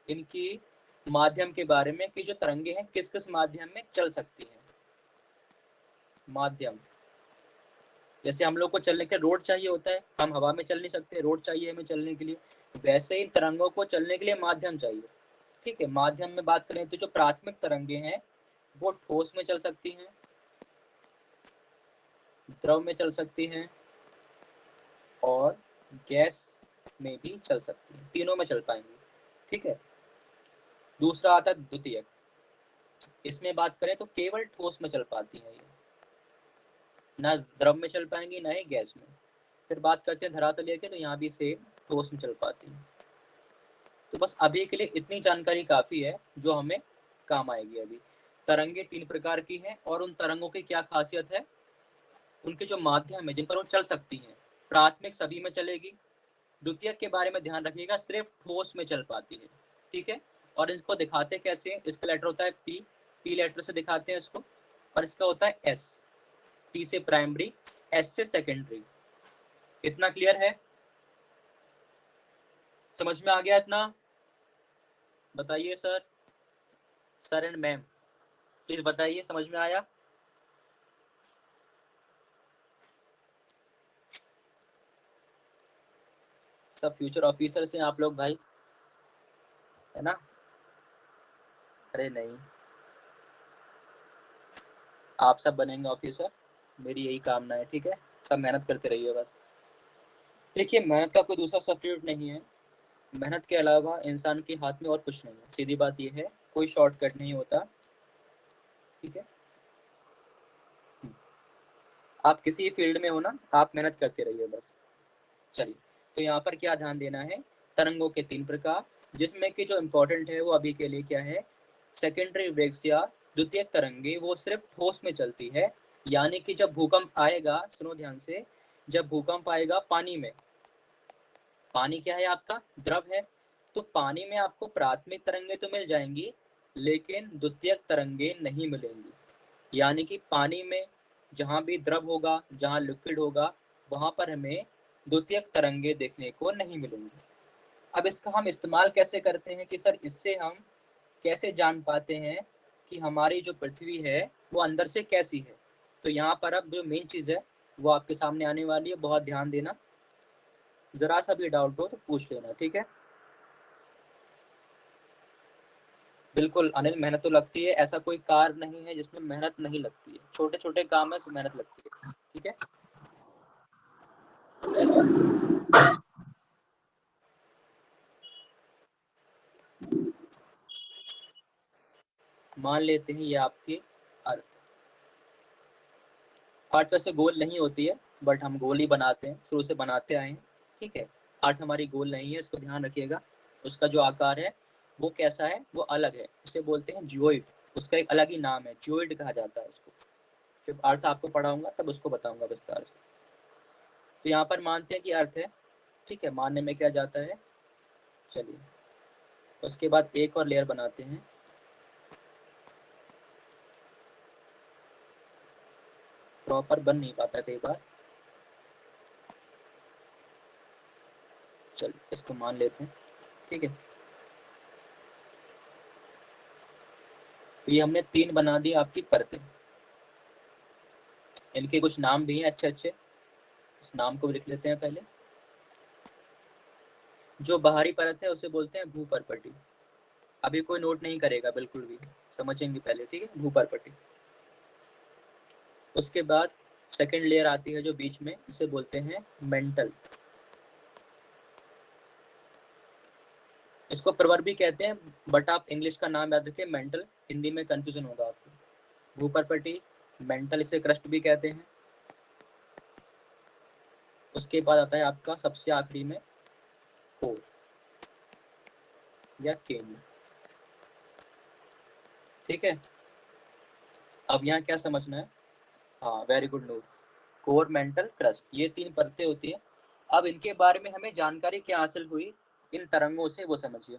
इनकी माध्यम के बारे में कि जो तरंगे हैं किस किस माध्यम में चल सकती हैं। माध्यम, जैसे हम लोग को चलने के रोड चाहिए होता है, हम हवा में चल नहीं सकते, रोड चाहिए हमें चलने के लिए, वैसे ही तरंगों को चलने के लिए माध्यम चाहिए। ठीक है, माध्यम में बात करें तो जो प्राथमिक तरंगे हैं वो ठोस में चल सकती हैं, द्रव में चल सकती हैं और गैस में भी चल सकती हैं, तीनों में चल पाएंगी। ठीक है, दूसरा आता है द्वितीयक। इसमें बात करें तो केवल ठोस में चल पाती हैं ये, ना द्रव में चल पाएंगी ना ही गैस में। फिर बात करते हैं धरातलीय की, तो यहाँ भी सेम ठोस में चल पाती है। तो बस अभी के लिए इतनी जानकारी काफी है जो हमें काम आएगी अभी। तरंगे 3 प्रकार की हैं और उन तरंगों की क्या खासियत है, उनके जो माध्यम है जिन पर वो चल सकती हैं, प्राथमिक सभी में चलेगी, द्वितीयक के बारे में ध्यान रखिएगा सिर्फ ठोस में चल पाती है। ठीक है, और इसको दिखाते कैसे हैं, इसका लेटर होता है पी, पी लेटर से दिखाते हैं इसको, और इसका होता है एस, पी से प्राइमरी, एस से सेकेंडरी। इतना क्लियर है, समझ में आ गया इतना? बताइए sir, sir and ma'am please बताइए, समझ में आया? सब फ्यूचर ऑफिसर से आप लोग भाई, है ना? अरे नहीं, आप सब बनेंगे ऑफिसर, मेरी यही कामना है। ठीक है, सब मेहनत करते रहिए बस। देखिए, मेहनत का कोई दूसरा सब्स्टिट्यूट नहीं है, मेहनत के अलावा इंसान के हाथ में और कुछ नहीं है, सीधी बात यह है, कोई शॉर्टकट नहीं होता। ठीक है, आप किसी फील्ड में हो ना, आप मेहनत करते रहिए बस। चलिए, तो यहाँ पर क्या ध्यान देना है, तरंगों के 3 प्रकार, जिसमें कि जो इम्पोर्टेंट है वो अभी के लिए क्या है, सेकेंडरी वेव्स या द्वितीयक तरंगे वो सिर्फ ठोस में चलती है। यानी कि जब भूकंप आएगा, सुनो ध्यान से, जब भूकंप आएगा पानी में, पानी क्या है आपका, द्रव है, तो पानी में आपको प्राथमिक तरंगे तो मिल जाएंगी लेकिन द्वितीयक तरंगे नहीं मिलेंगी। यानी कि पानी में जहाँ भी द्रव होगा, जहाँ लिक्विड होगा, वहां पर हमें द्वितीयक तरंगे देखने को नहीं मिलेंगी। अब इसका हम इस्तेमाल कैसे करते हैं कि सर इससे हम कैसे जान पाते हैं कि हमारी जो पृथ्वी है वो अंदर से कैसी है, तो यहाँ पर अब जो मेन चीज़ है वो आपके सामने आने वाली है, बहुत ध्यान देना, जरा सा भी डाउट हो तो पूछ लेना। ठीक है, बिल्कुल अनिल, मेहनत तो लगती है, ऐसा कोई कार्य नहीं है जिसमें मेहनत नहीं लगती है, छोटे छोटे काम में तो मेहनत लगती है। ठीक है, मान लेते हैं ये आपकी अर्थ, आर्ट वैसे गोल नहीं होती है, बट हम गोल ही बनाते हैं, शुरू से बनाते आए हैं। ठीक है, आर्ट हमारी गोल नहीं है, इसको ध्यान रखिएगा। उसका जो आकार है वो कैसा है, वो अलग है, उसे बोलते हैं जियोइड, उसका एक अलग ही नाम है, जियोइड कहा जाता है उसको। जब अर्थ आपको पढ़ाऊंगा तब उसको बताऊंगा विस्तार से। तो यहाँ पर मानते हैं कि अर्थ है। ठीक है, मानने में क्या जाता है। चलिए, उसके बाद एक और लेयर बनाते हैं, प्रॉपर बन नहीं पाता कई बार। चलिए, इसको मान लेते हैं। ठीक है, तो ये हमने 3 बना दी आपकी परतें, इनके कुछ नाम भी हैं अच्छे अच्छे, उस नाम को भी लिख लेते हैं पहले। जो बाहरी परत है उसे बोलते हैं भूपर्पटी, अभी कोई नोट नहीं करेगा बिल्कुल भी, समझेंगे पहले। ठीक है, भूपर्पटी। उसके बाद सेकेंड लेयर आती है जो बीच में, इसे बोलते हैं मेंटल, इसको प्रवर भी कहते हैं, बट आप इंग्लिश का नाम याद रखिए, मेंटल, हिंदी में कंफ्यूजन होगा आपको। भूपर्पटी, मेंटल, इसे क्रस्ट भी कहते हैं। उसके बाद आता है आपका सबसे आखिरी में कोर या केंद्र। ठीक है, अब यहाँ क्या समझना है, हाँ very good note, core, mental, crust, ये 3 परतें होती है। अब इनके बारे में हमें जानकारी क्या हासिल हुई इन तरंगों से, वो समझिए।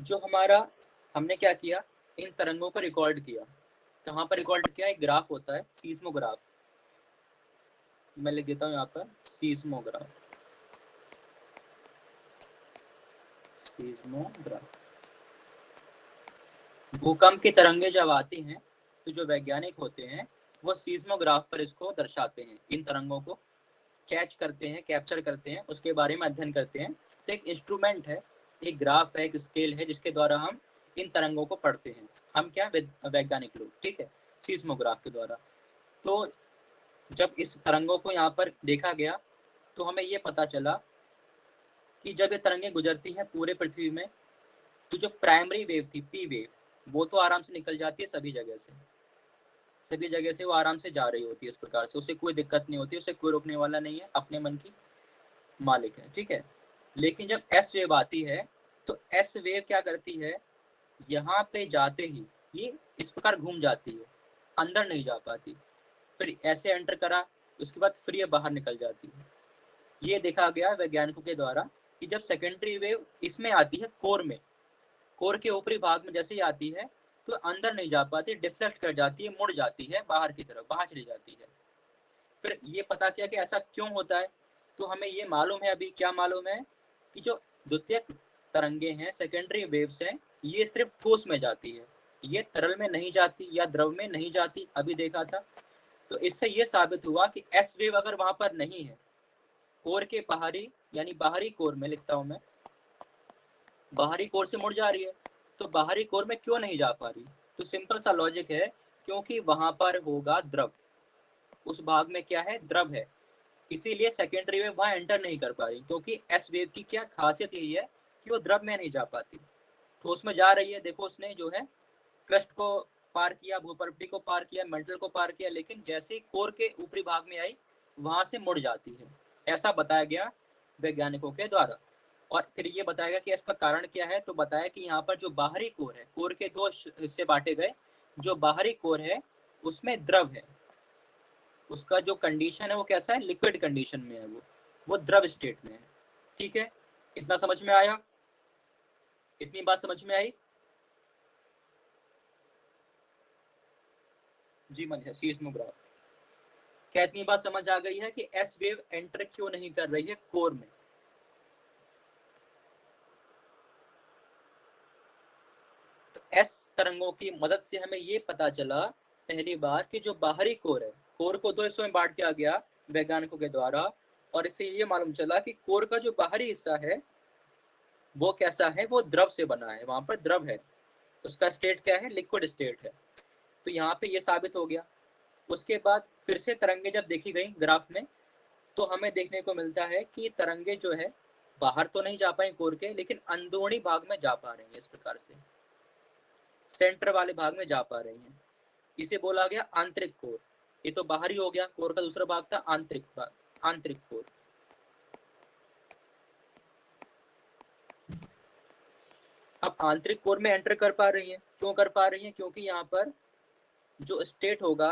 जो हमारा, हमने क्या किया, इन तरंगों को रिकॉर्ड किया, कहाँ पर रिकॉर्ड किया, एक ग्राफ होता है सीस्मोग्राफ, मैं लिख देता हूँ यहाँ पर सीस्मोग्राफ, सीस्मोग्राफ। भूकंप की तरंगे जब आती हैं तो जो वैज्ञानिक होते हैं वो सीस्मोग्राफ पर इसको दर्शाते हैं, इन तरंगों को कैच करते हैं, कैप्चर करते हैं, उसके बारे में अध्ययन करते हैं। तो एक इंस्ट्रूमेंट है, एक ग्राफ है, एक स्केल है जिसके द्वारा हम इन तरंगों को पढ़ते हैं। हम क्या, वैज्ञानिक लोग, ठीक है, सीस्मोग्राफ के द्वारा। तो जब इस तरंगों को यहाँ पर देखा गया तो हमें ये पता चला कि जब ये तरंगें गुजरती हैं पूरे पृथ्वी में तो जो प्राइमरी वेव थी, पी वेव, वो तो आराम से निकल जाती है सभी जगह से, सभी जगह से वो आराम से जा रही होती है, इस प्रकार से उसे कोई दिक्कत नहीं होती, उसे कोई रोकने वाला नहीं है, अपने मन की मालिक है, ठीक है। लेकिन जब एस वेव आती है तो एस वेव क्या करती है, यहाँ पे जाते ही ये इस प्रकार घूम जाती है, अंदर नहीं जा पाती, फिर ऐसे एंटर करा, उसके बाद फिर ये बाहर निकल जाती है। ये देखा गया वैज्ञानिकों के द्वारा कि जब सेकेंडरी वेव इसमें आती है कोर में, कोर के ऊपरी भाग में जैसे ही आती है तो अंदर नहीं जा पाती, डिफ्लेक्ट कर जाती है, मुड़ जाती है बाहर की तरफ, बाहर चली जाती है। फिर ये पता किया कि ऐसा क्यों होता है, तो हमें ये मालूम है, अभी क्या मालूम है कि जो द्वितीयक तरंगे हैं, सेकेंडरी वेव्स हैं, ये सिर्फ ठोस में जाती है, ये तरल में नहीं जाती या द्रव में नहीं जाती, अभी देखा था। तो इससे ये साबित हुआ कि एस वेव अगर वहां पर नहीं है, कोर के बाहरी यानी बाहरी कोर में लिखता हूं मैं, बाहरी कोर से मुड़ जा रही है, तो बाहरी कोर में क्यों नहीं जा पा रही, तो सिंपल सा लॉजिक है, क्योंकि वहां पर होगा द्रव, उस भाग में क्या है, द्रव है, इसीलिए सेकेंडरी वेव वहां एंटर नहीं कर पा रही, क्योंकि एस वेव की क्या खासियत यही है कि वो द्रव में नहीं जा पाती, ठोस में जा रही है। देखो उसने जो है क्रस्ट को पार किया, भूपटल को पार किया, मेंटल को पार किया, लेकिन जैसे ही कोर के ऊपरी भाग में आई वहां से मुड़ जाती है, ऐसा बताया गया वैज्ञानिकों के द्वारा। और फिर ये बताया गया कि इसका कारण क्या है, तो बताया कि यहाँ पर जो बाहरी कोर है, कोर के दो हिस्से बांटे गए, जो बाहरी कोर है उसमें द्रव है, उसका जो कंडीशन है वो कैसा है, लिक्विड कंडीशन में है, वो द्रव स्टेट में है, ठीक है। इतना समझ में आया, इतनी बात समझ में आई? जी मनीषा, सीस्मोग्राफ, क्या इतनी बात समझ आ गई है कि एस वेव एंटर क्यों नहीं कर रही है कोर में? तो एस तरंगों की मदद से हमें ये पता चला पहली बार कि जो बाहरी कोर है, कोर को दो हिस्सों में बांट दिया गया वैज्ञानिकों के द्वारा, और इससे ये मालूम चला कि कोर का जो बाहरी हिस्सा है वो कैसा है, वो द्रव से बना है, वहां पर द्रव है, उसका स्टेट क्या है, लिक्विड स्टेट है। तो यहाँ पे ये साबित हो गया। उसके बाद फिर से तरंगे जब देखी गई ग्राफ में तो हमें देखने को मिलता है कि तरंगे जो है बाहर तो नहीं जा पाई कोर के, लेकिन अंदरूनी भाग में जा पा रही है, इस प्रकार से सेंटर वाले भाग में जा पा रही है, इसे बोला गया आंतरिक कोर। ये तो बाहरी हो गया, कोर का दूसरा भाग था आंतरिक भाग, आंतरिक कोर। अब आंतरिक कोर में एंटर कर पा रही है, क्यों कर पा रही है, क्योंकि यहाँ पर जो स्टेट होगा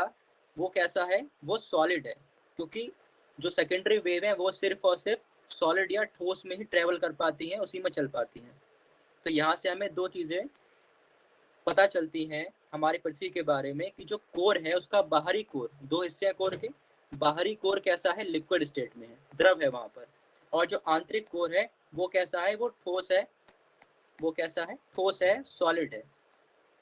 वो कैसा है, वो सॉलिड है, क्योंकि जो सेकेंडरी वेव है वो सिर्फ और सिर्फ सॉलिड या ठोस में ही ट्रेवल कर पाती हैं, उसी में चल पाती हैं। तो यहाँ से हमें दो चीजें पता चलती हैं हमारी पृथ्वी के बारे में, कि जो कोर है उसका बाहरी कोर, दो हिस्से हैं कोर के, बाहरी कोर कैसा है, लिक्विड स्टेट में है, द्रव है वहां पर, और जो आंतरिक कोर है वो कैसा है, वो ठोस है, वो कैसा है, ठोस है, सॉलिड है।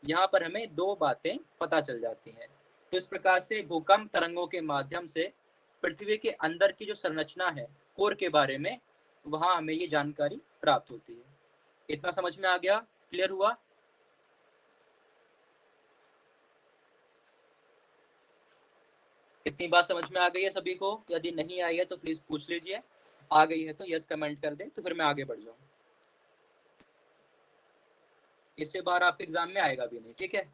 यहाँ पर हमें दो बातें पता चल जाती हैं। तो इस प्रकार से भूकंप तरंगों के माध्यम से पृथ्वी के अंदर की जो संरचना है कोर के बारे में, वहां हमें ये जानकारी प्राप्त होती है। इतना समझ में आ गया, क्लियर हुआ? इतनी बात समझ में आ गई है सभी को? यदि नहीं आई है तो प्लीज पूछ लीजिए, आ गई है तो यस कमेंट कर दे, तो फिर मैं आगे बढ़ जाऊँ। इससे बाहर आपके एग्जाम में आएगा भी नहीं, ठीक है,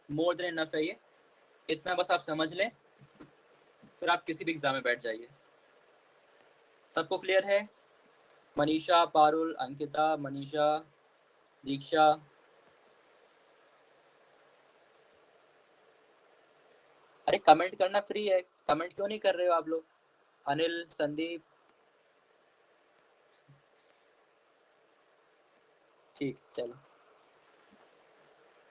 मोर देन इनफ है ये, इतना बस आप समझ लें, फिर आप किसी भी एग्जाम में बैठ जाइए। सबको क्लियर है? मनीषा, पारुल, अंकिता, मनीषा, दीक्षा, अरे कमेंट करना फ्री है, कमेंट क्यों नहीं कर रहे हो आप लोग? अनिल, संदीप, ठीक, चलो।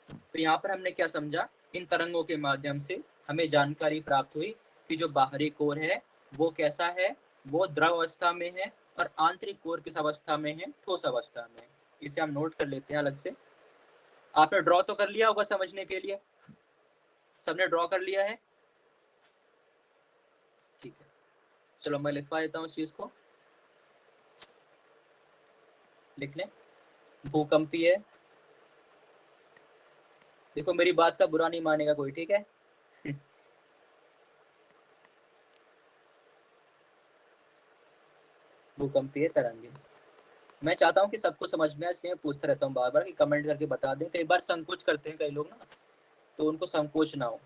तो यहाँ पर हमने क्या समझा, इन तरंगों के माध्यम से हमें जानकारी प्राप्त हुई कि जो बाहरी कोर है वो कैसा है, वो द्रव अवस्था में है, और आंतरिक कोर किस अवस्था में है, ठोस अवस्था में। इसे हम नोट कर लेते हैं अलग से। आपने ड्रॉ तो कर लिया होगा समझने के लिए, सबने ड्रॉ कर लिया है? ठीक है, चलो मैं लिखवा देता हूँ इस चीज को, लिख लें। भूकंपीय, देखो मेरी बात का बुरा नहीं मानेगा कोई, ठीक है? भूकंपीय तरंगे, मैं चाहता हूँ कि सबको समझ में आए, इसलिए मैं पूछता रहता हूँ बार बार कि कमेंट करके बता दें। कई बार संकोच करते हैं कई लोग ना, तो उनको संकोच ना हो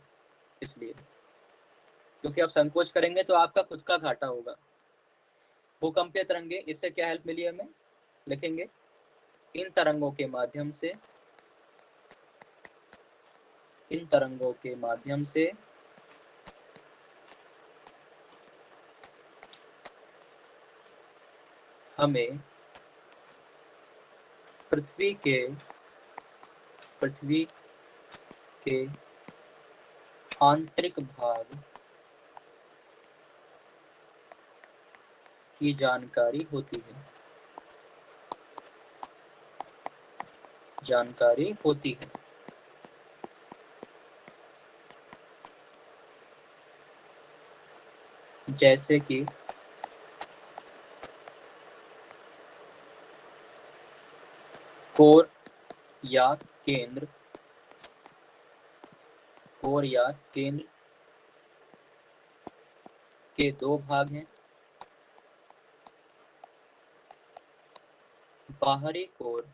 इसलिए, क्योंकि आप संकोच करेंगे तो आपका खुद का घाटा होगा। भूकंपीय तरंगे, इससे क्या हेल्प मिली हमें, लिखेंगे इन तरंगों के माध्यम से, इन तरंगों के माध्यम से हमें पृथ्वी के आंतरिक भाग की जानकारी होती है, जानकारी होती है। जैसे कि कोर या केंद्र, कोर या केंद्र के दो भाग हैं, बाहरी कोर,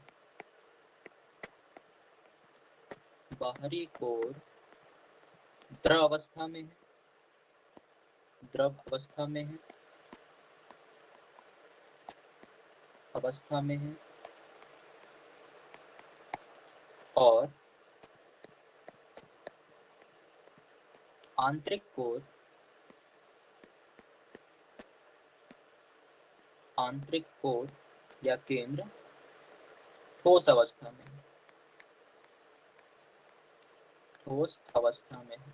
बाहरी कोर द्रव अवस्था में है, द्रव अवस्था में है, अवस्था में है, और आंतरिक कोर, आंतरिक कोर या केंद्र ठोस अवस्था में है, ठोस अवस्था में है।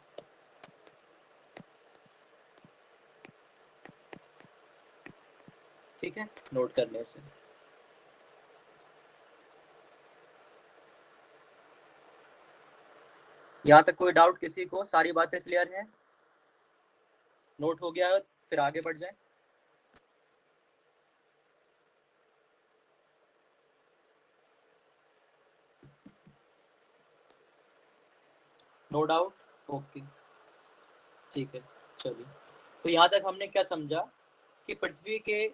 ठीक है, नोट करने से। यहाँ तक कोई डाउट किसी को, सारी बातें क्लियर हैं, नोट हो गया, फिर आगे बढ़ जाए। नो डाउट, ओके, ठीक है। चलिए, तो यहाँ तक हमने क्या समझा कि पृथ्वी के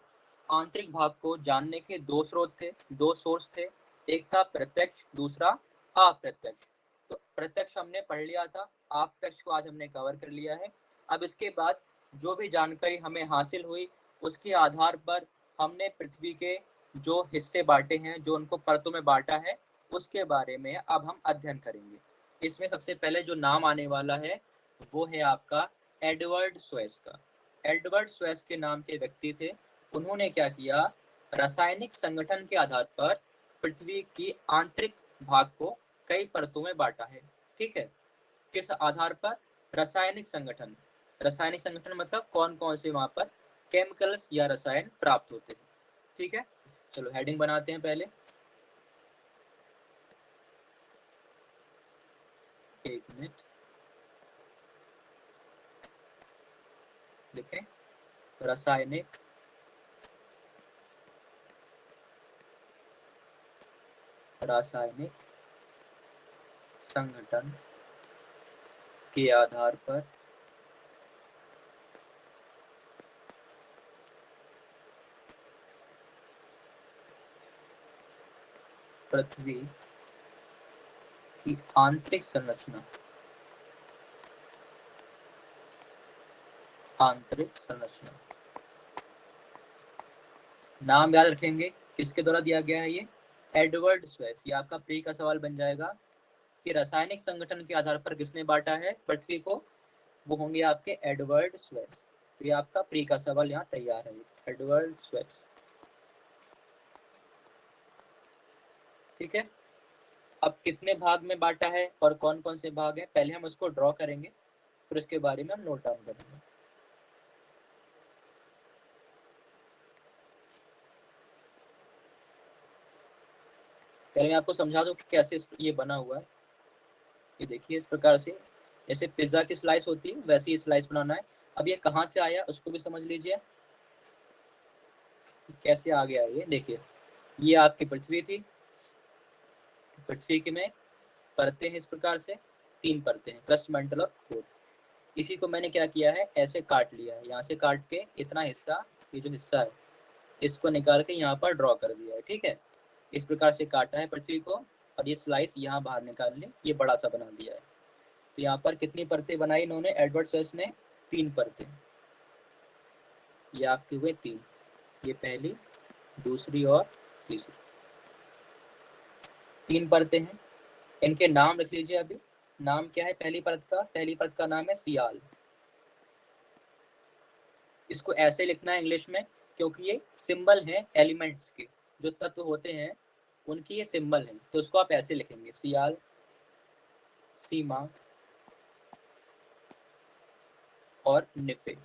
आंतरिक भाग को जानने के दो स्रोत थे, दो सोर्स थे। एक था प्रत्यक्ष, दूसरा अप्रत्यक्ष। तो प्रत्यक्ष हमने पढ़ लिया था, अप्रत्यक्ष को आज हमने कवर कर लिया है। अब इसके बाद जो भी जानकारी हमें हासिल हुई, उसके आधार पर हमने पृथ्वी के जो हिस्से बांटे हैं, जो उनको परतों में बांटा है, उसके बारे में अब हम अध्ययन करेंगे। इसमें सबसे पहले जो नाम आने वाला है वो है आपका एडवर्ड स्वेस का। एडवर्ड स्वेस के नाम के व्यक्ति थे। उन्होंने क्या किया, रासायनिक संगठन के आधार पर पृथ्वी की आंतरिक भाग को कई परतों में बांटा है। ठीक है, किस आधार पर, रासायनिक संगठन। रासायनिक संगठन मतलब कौन कौन से वहां पर केमिकल्स या रसायन प्राप्त होते हैं। ठीक है, चलो हेडिंग बनाते हैं पहले, एक मिनट लिखें, रासायनिक रासायनिक संगठन के आधार पर पृथ्वी की आंतरिक संरचना, आंतरिक संरचना। नाम याद रखेंगे, किसके द्वारा दिया गया है ये, एडवर्ड स्वेस। ये आपका प्री का सवाल बन जाएगा कि रासायनिक संगठन के आधार पर किसने बांटा है पृथ्वी को, वो होंगे आपके एडवर्ड स्वेस। तो ये आपका प्री का सवाल यहाँ तैयार है, एडवर्ड स्वेस। ठीक है, अब कितने भाग में बांटा है और कौन कौन से भाग हैं, पहले हम उसको ड्रॉ करेंगे, फिर उसके बारे में हम नोट डाउन करेंगे। पहले मैं आपको समझा दूं कि कैसे ये बना हुआ है। ये देखिए, इस प्रकार से जैसे पिज्जा की स्लाइस होती है वैसे ही स्लाइस बनाना है। अब ये कहाँ से आया उसको भी समझ लीजिए, कैसे आ गया ये। देखिए, ये आपकी पृथ्वी थी, पृथ्वी की में परतें हैं इस प्रकार से, 3 परतें हैं, क्रस्ट, मेंटल और कोर। इसी को मैंने क्या किया है, ऐसे काट लिया है, यहाँ से काट के इतना हिस्सा, ये जो हिस्सा है इसको निकाल के यहाँ पर ड्रॉ कर दिया है। ठीक है, इस प्रकार से काटा है पृथ्वी को, और ये स्लाइस यहाँ बाहर निकाल ली, ये बड़ा सा बना दिया है। तो यहाँ पर कितनी परतें बनाई इन्होंने, एडवर्ड स्वेस ने, 3 परतें। ये आपके हुए 3, ये पहली, दूसरी और तीसरी, 3 परतें हैं। इनके नाम रख लीजिए अभी। नाम क्या है पहली परत का, पहली परत का नाम है सियाल। इसको ऐसे लिखना है इंग्लिश में, क्योंकि ये सिंबल है एलिमेंट्स के, जो तत्व होते हैं उनकी ये सिंबल है, तो उसको आप ऐसे लिखेंगे, सियाल, सीमा और निफे।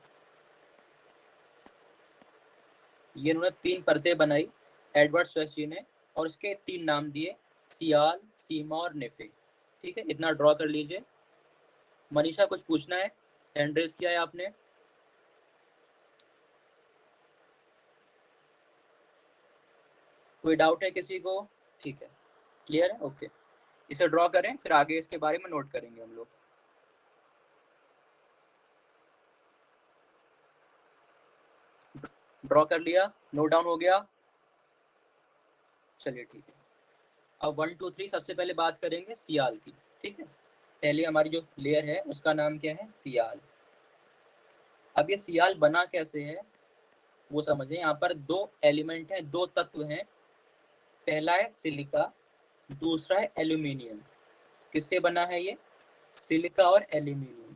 ये इन्होंने 3 परतें बनाई एडवर्ड स्वेस जी ने, और उसके 3 नाम दिए, सियाल, सीमा और निफे। ठीक है, इतना ड्रॉ कर लीजिए। मनीषा कुछ पूछना है, हैंड रेज किया है आपने? कोई डाउट है किसी को? ठीक है, क्लियर है, ओके। इसे ड्रॉ करें, फिर आगे इसके बारे में नोट करेंगे हम लोग। ड्रॉ कर लिया, नोट डाउन हो गया? चलिए ठीक है। अब 1 2 3 सबसे पहले बात करेंगे सियाल की। ठीक है, पहले हमारी जो लेयर है उसका नाम क्या है, सियाल। अब ये सियाल बना कैसे है वो समझें। यहाँ पर 2 एलिमेंट हैं, 2 तत्व हैं। पहला है सिलिका, दूसरा है एल्यूमिनियम। किससे बना है ये, सिलिका और एल्यूमिनियम।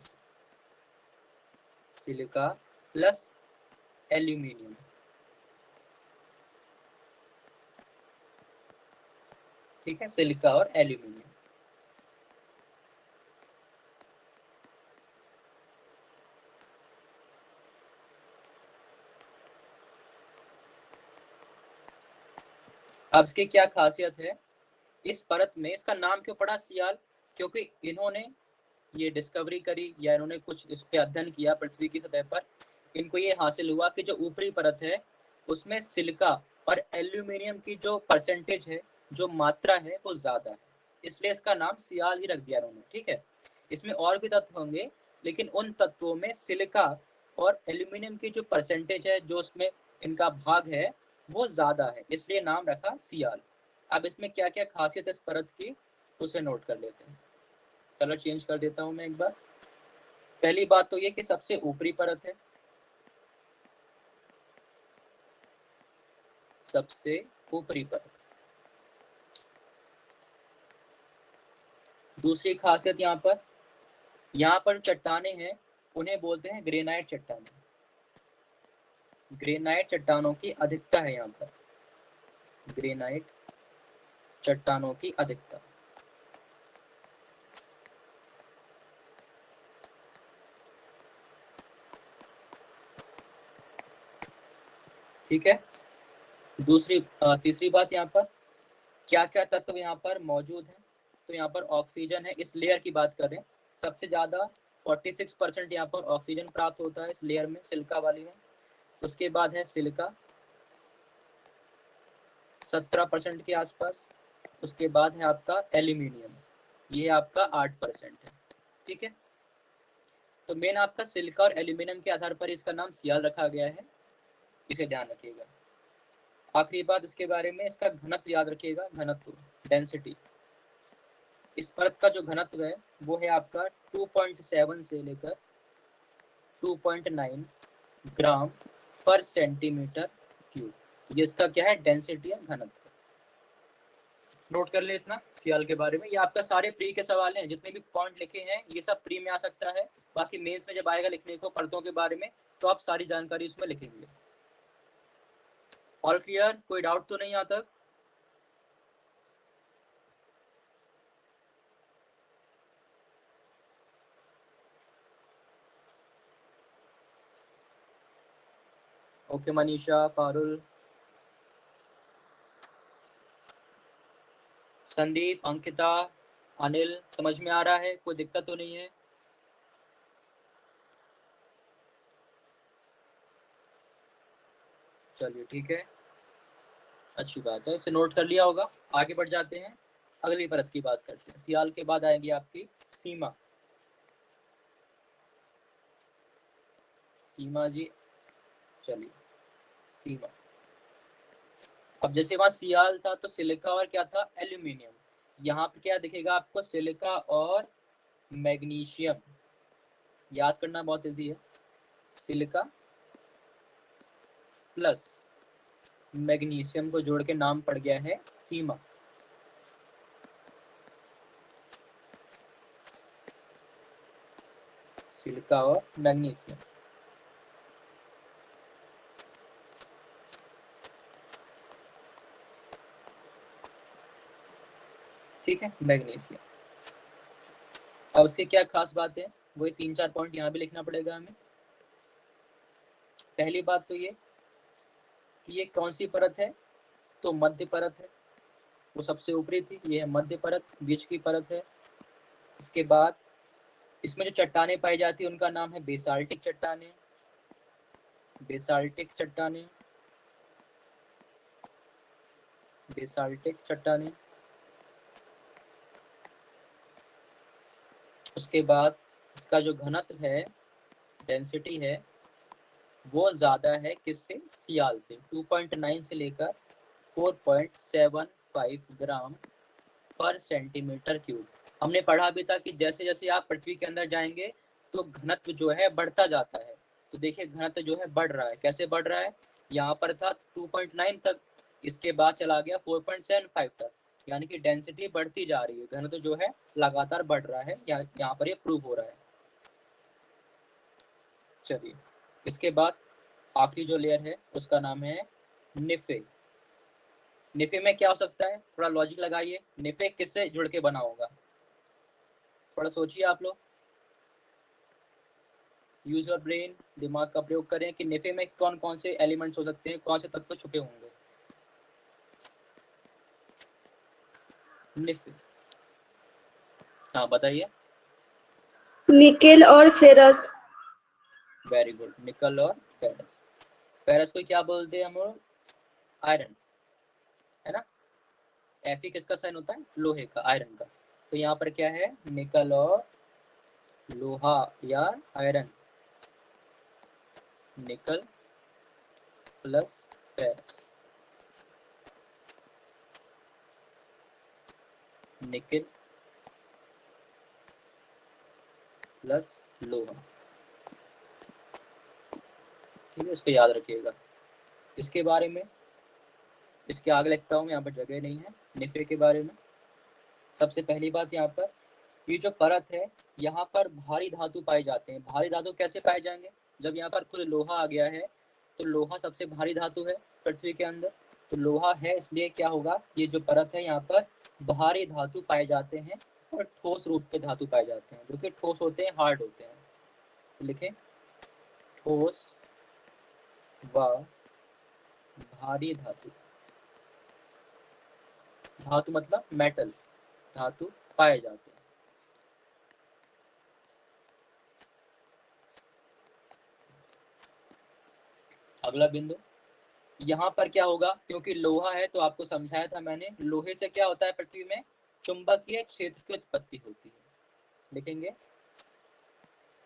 Silica plus aluminium. ठीक है, सिलिका और एल्यूमिनियम। अब इसकी क्या खासियत है, इस परत में इसका नाम क्यों पड़ा सियाल, क्योंकि इन्होंने ये डिस्कवरी करी, या इन्होंने कुछ इस पे अध्ययन किया पृथ्वी की सतह पर। इनको ये हासिल हुआ कि जो ऊपरी परत है उसमें सिलिका और एल्यूमिनियम की जो परसेंटेज है, जो मात्रा है वो ज्यादा है, इसलिए इसका नाम सियाल ही रख दिया उन्होंने। ठीक है, इसमें और भी तत्व होंगे, लेकिन उन तत्वों में सिलिका और एल्यूमिनियम की जो परसेंटेज है, जो उसमें इनका भाग है, वो ज्यादा है, इसलिए नाम रखा सियाल। अब इसमें क्या क्या खासियत है इस परत की, उसे नोट कर लेते हैं। कलर चेंज कर देता हूं मैं एक बार। पहली बात तो ये कि सबसे ऊपरी परत है, सबसे ऊपरी परत। दूसरी खासियत यहाँ पर चट्टाने हैं उन्हें बोलते हैं ग्रेनाइट चट्टाने। ग्रेनाइट चट्टानों की अधिकता है यहाँ पर, ग्रेनाइट चट्टानों की अधिकता। ठीक है, तीसरी बात यहाँ पर क्या क्या तत्व यहाँ पर मौजूद है, तो यहाँ पर ऑक्सीजन है। इस लेयर की बात करें, सबसे ज्यादा 46% यहाँ पर ऑक्सीजन प्राप्त होता है इस लेयर में, सिलिका वाली में। उसके बाद है सिलिका 17% के आसपास। उसके बाद है आपका एल्यूमिनियम, ये आपका 8% है। ठीक है, तो मेन आपका सिलिका और एल्यूमिनियम के आधार पर इसका नाम सियाल रखा गया है, इसे ध्यान रखिएगा। आखिरी बात इसके बारे में, इसका घनत्व याद रखिएगा, घनत्व, डेंसिटी। इस परत का जो घनत्व है वो है आपका 2.7 से लेकर 2.9 ग्राम पर सेंटीमीटर क्यूब। ये इसका क्या है, डेंसिटी है, घनत्व। नोट कर ले इतना सियाल के बारे में। ये आपका सारे प्री के सवाल हैं, जितने भी पॉइंट लिखे हैं ये सब प्री में आ सकता है। बाकी मेंस में जब आएगा लिखने को परतों के बारे में, तो आप सारी जानकारी उसमें लिखेंगे। ऑल क्लियर, कोई डाउट तो नहीं यहाँ तक? ओके मनीषा, पारुल। संदीप, अंकिता, अनिल, समझ में आ रहा है? कोई दिक्कत तो नहीं है? चलिए ठीक है, अच्छी बात है, इसे नोट कर लिया होगा। आगे बढ़ जाते हैं, अगली परत की बात करते हैं। सियाल के बाद आएगी आपकी सीमा। सीमा जी, चलिए सीमा। अब जैसे वहां सियाल था तो सिलिका और क्या था, एल्यूमिनियम। यहाँ पे क्या दिखेगा आपको, सिलिका और मैग्नीशियम। याद करना बहुत इजी है, सिलिका प्लस मैग्नीशियम को जोड़ के नाम पड़ गया है सीमा। सिलिका और मैग्नीशियम, ठीक है, मैग्नीशियम। अब इसकी क्या खास बात है, वही 3-4 पॉइंट यहाँ भी लिखना पड़ेगा हमें। पहली बात तो ये कि ये कौन सी परत है, तो मध्य परत है। वो सबसे ऊपरी थी, ये है मध्य परत, बीच की परत है। इसके बाद इसमें जो चट्टानें पाई जाती है उनका नाम है बेसाल्टिक चट्टानें। बेसाल्टिक चट्टानें, बेसाल्टिक चट्टानें। उसके बाद इसका जो घनत्व है, डेंसिटी है, वो ज़्यादा है किससे, सियाल से। 2.9 से लेकर 4.75 ग्राम पर सेंटीमीटर क्यूब। हमने पढ़ा भी था कि जैसे जैसे आप पृथ्वी के अंदर जाएंगे तो घनत्व जो है बढ़ता जाता है। तो देखिए घनत्व जो है बढ़ रहा है, कैसे बढ़ रहा है, यहाँ पर था 2.9 तक, इसके बाद चला गया 4.75 तक, यानी कि डेंसिटी बढ़ती जा रही है, घनत्व जो है लगातार बढ़ रहा है, यहाँ पर ये प्रूव हो रहा है। चलिए, इसके बाद आखिरी जो लेयर है उसका नाम है निफे। निफे में क्या हो सकता है, थोड़ा लॉजिक लगाइए, निफे किससे जुड़ के बना होगा, थोड़ा सोचिए आप लोग, यूज योर ब्रेन, दिमाग का प्रयोग करें कि निफे में कौन कौन से एलिमेंट्स हो सकते हैं, कौन से तत्व छुपे होंगे। निफे, हाँ बताइए। निकेल और फेरस। वेरी गुड, निकल और फेरस। फेरस को क्या बोलते हैं हम लोग, आयरन, है ना। Fe किसका साइन होता है, लोहे का, आयरन का। तो यहाँ पर क्या है, निकल और लोहा या iron, nickel plus ferrous, nickel plus लोहा, ठीक है, इसको याद रखिएगा। इसके बारे में, इसके आगे लिखता हूँ, यहाँ पर जगह नहीं है। निफे के बारे में सबसे पहली बात, यहाँ पर ये जो परत है, यहाँ पर भारी धातु पाए जाते हैं। भारी धातु कैसे पाए जाएंगे, जब यहाँ पर खुद लोहा आ गया है, तो लोहा सबसे भारी धातु है पृथ्वी के अंदर। तो लोहा है, इसलिए क्या होगा, ये जो परत है यहाँ पर भारी धातु पाए जाते हैं और ठोस रूप के धातु पाए जाते हैं, जो कि ठोस होते हैं, हार्ड होते हैं। तो लिखें, ठोस व भारी धातु। धातु मतलब मेटल, धातु पाए जाते हैं। अगला बिंदु, यहाँ पर क्या होगा, क्योंकि लोहा है तो आपको समझाया था मैंने, लोहे से क्या होता है पृथ्वी में, चुंबकीय क्षेत्र की उत्पत्ति होती है। लिखेंगे,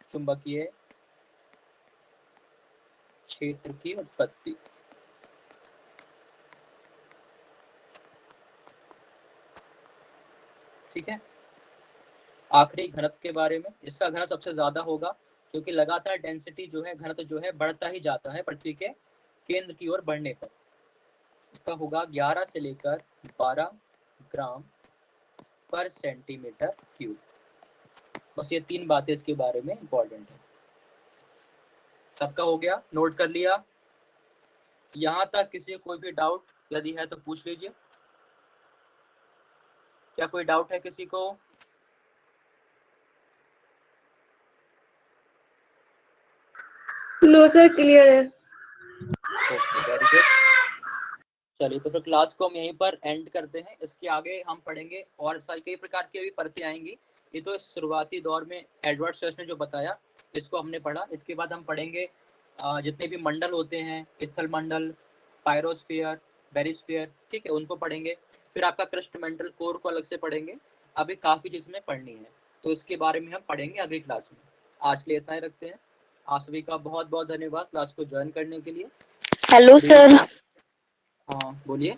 चुंबकीय क्षेत्र की उत्पत्ति। ठीक है, आखिरी घनत्व के बारे में, इसका घनत्व सबसे ज्यादा होगा, क्योंकि लगातार डेंसिटी जो है, घनत्व जो है बढ़ता ही जाता है पृथ्वी के केंद्र की ओर बढ़ने पर। इसका होगा 11 से लेकर 12 ग्राम पर सेंटीमीटर क्यूब। बस ये 3 बातें इसके बारे में इंपॉर्टेंट है। सबका हो गया, नोट कर लिया। यहाँ तक किसी को कोई भी डाउट यदि है तो पूछ लीजिए। क्या कोई डाउट है किसी को? नो सर, क्लियर है। Okay, very good. चलिए तो फिर क्लास को हम यहीं पर एंड करते हैं। इसके आगे हम पढ़ेंगे और सारी कई प्रकार की अभी परतें आएंगी। ये तो शुरुआती दौर में एडवर्ड सर्च ने जो बताया इसको हमने पढ़ा। इसके बाद हम पढ़ेंगे जितने भी मंडल होते हैं, स्थल मंडल, पायरोस्फीयर, बेरिस्फीयर, ठीक है, उनको पढ़ेंगे। फिर आपका क्रस्ट मेंटल कोर को अलग से पढ़ेंगे। अभी काफ़ी चीज़ें पढ़नी है तो इसके बारे में हम पढ़ेंगे अगली क्लास में। आज के लिए इतना ही रखते हैं। आप सभी का बहुत बहुत धन्यवाद क्लास को ज्वाइन करने के लिए। Hello sir. हाँ बोलिए।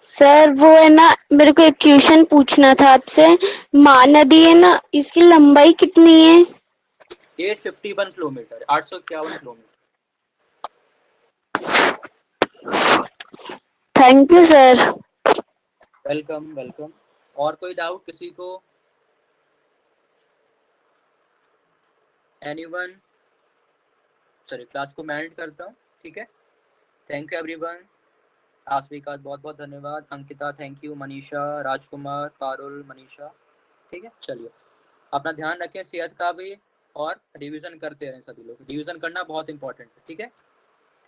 सर वो है ना, मेरे को एक क्वेश्चन पूछना था आपसे। महानदी है ना, इसकी लंबाई कितनी है? 851 kilometre, 851 kilometre. Thank you sir. Welcome welcome. और कोई डाउट किसी को? एनीवन? चलिए क्लास को मैं एंड करता हूँ, ठीक है। Thank you everyone. आप सभी का बहुत बहुत धन्यवाद। अंकिता थैंक यू, मनीषा, राजकुमार, पारुल, मनीषा, ठीक है। चलिए अपना ध्यान रखें सेहत का भी, और रिवीजन करते रहें सभी लोग। रिवीजन करना बहुत इंपॉर्टेंट है, ठीक है।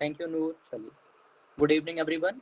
थैंक यू नूर। चलिए गुड इवनिंग एवरीवन।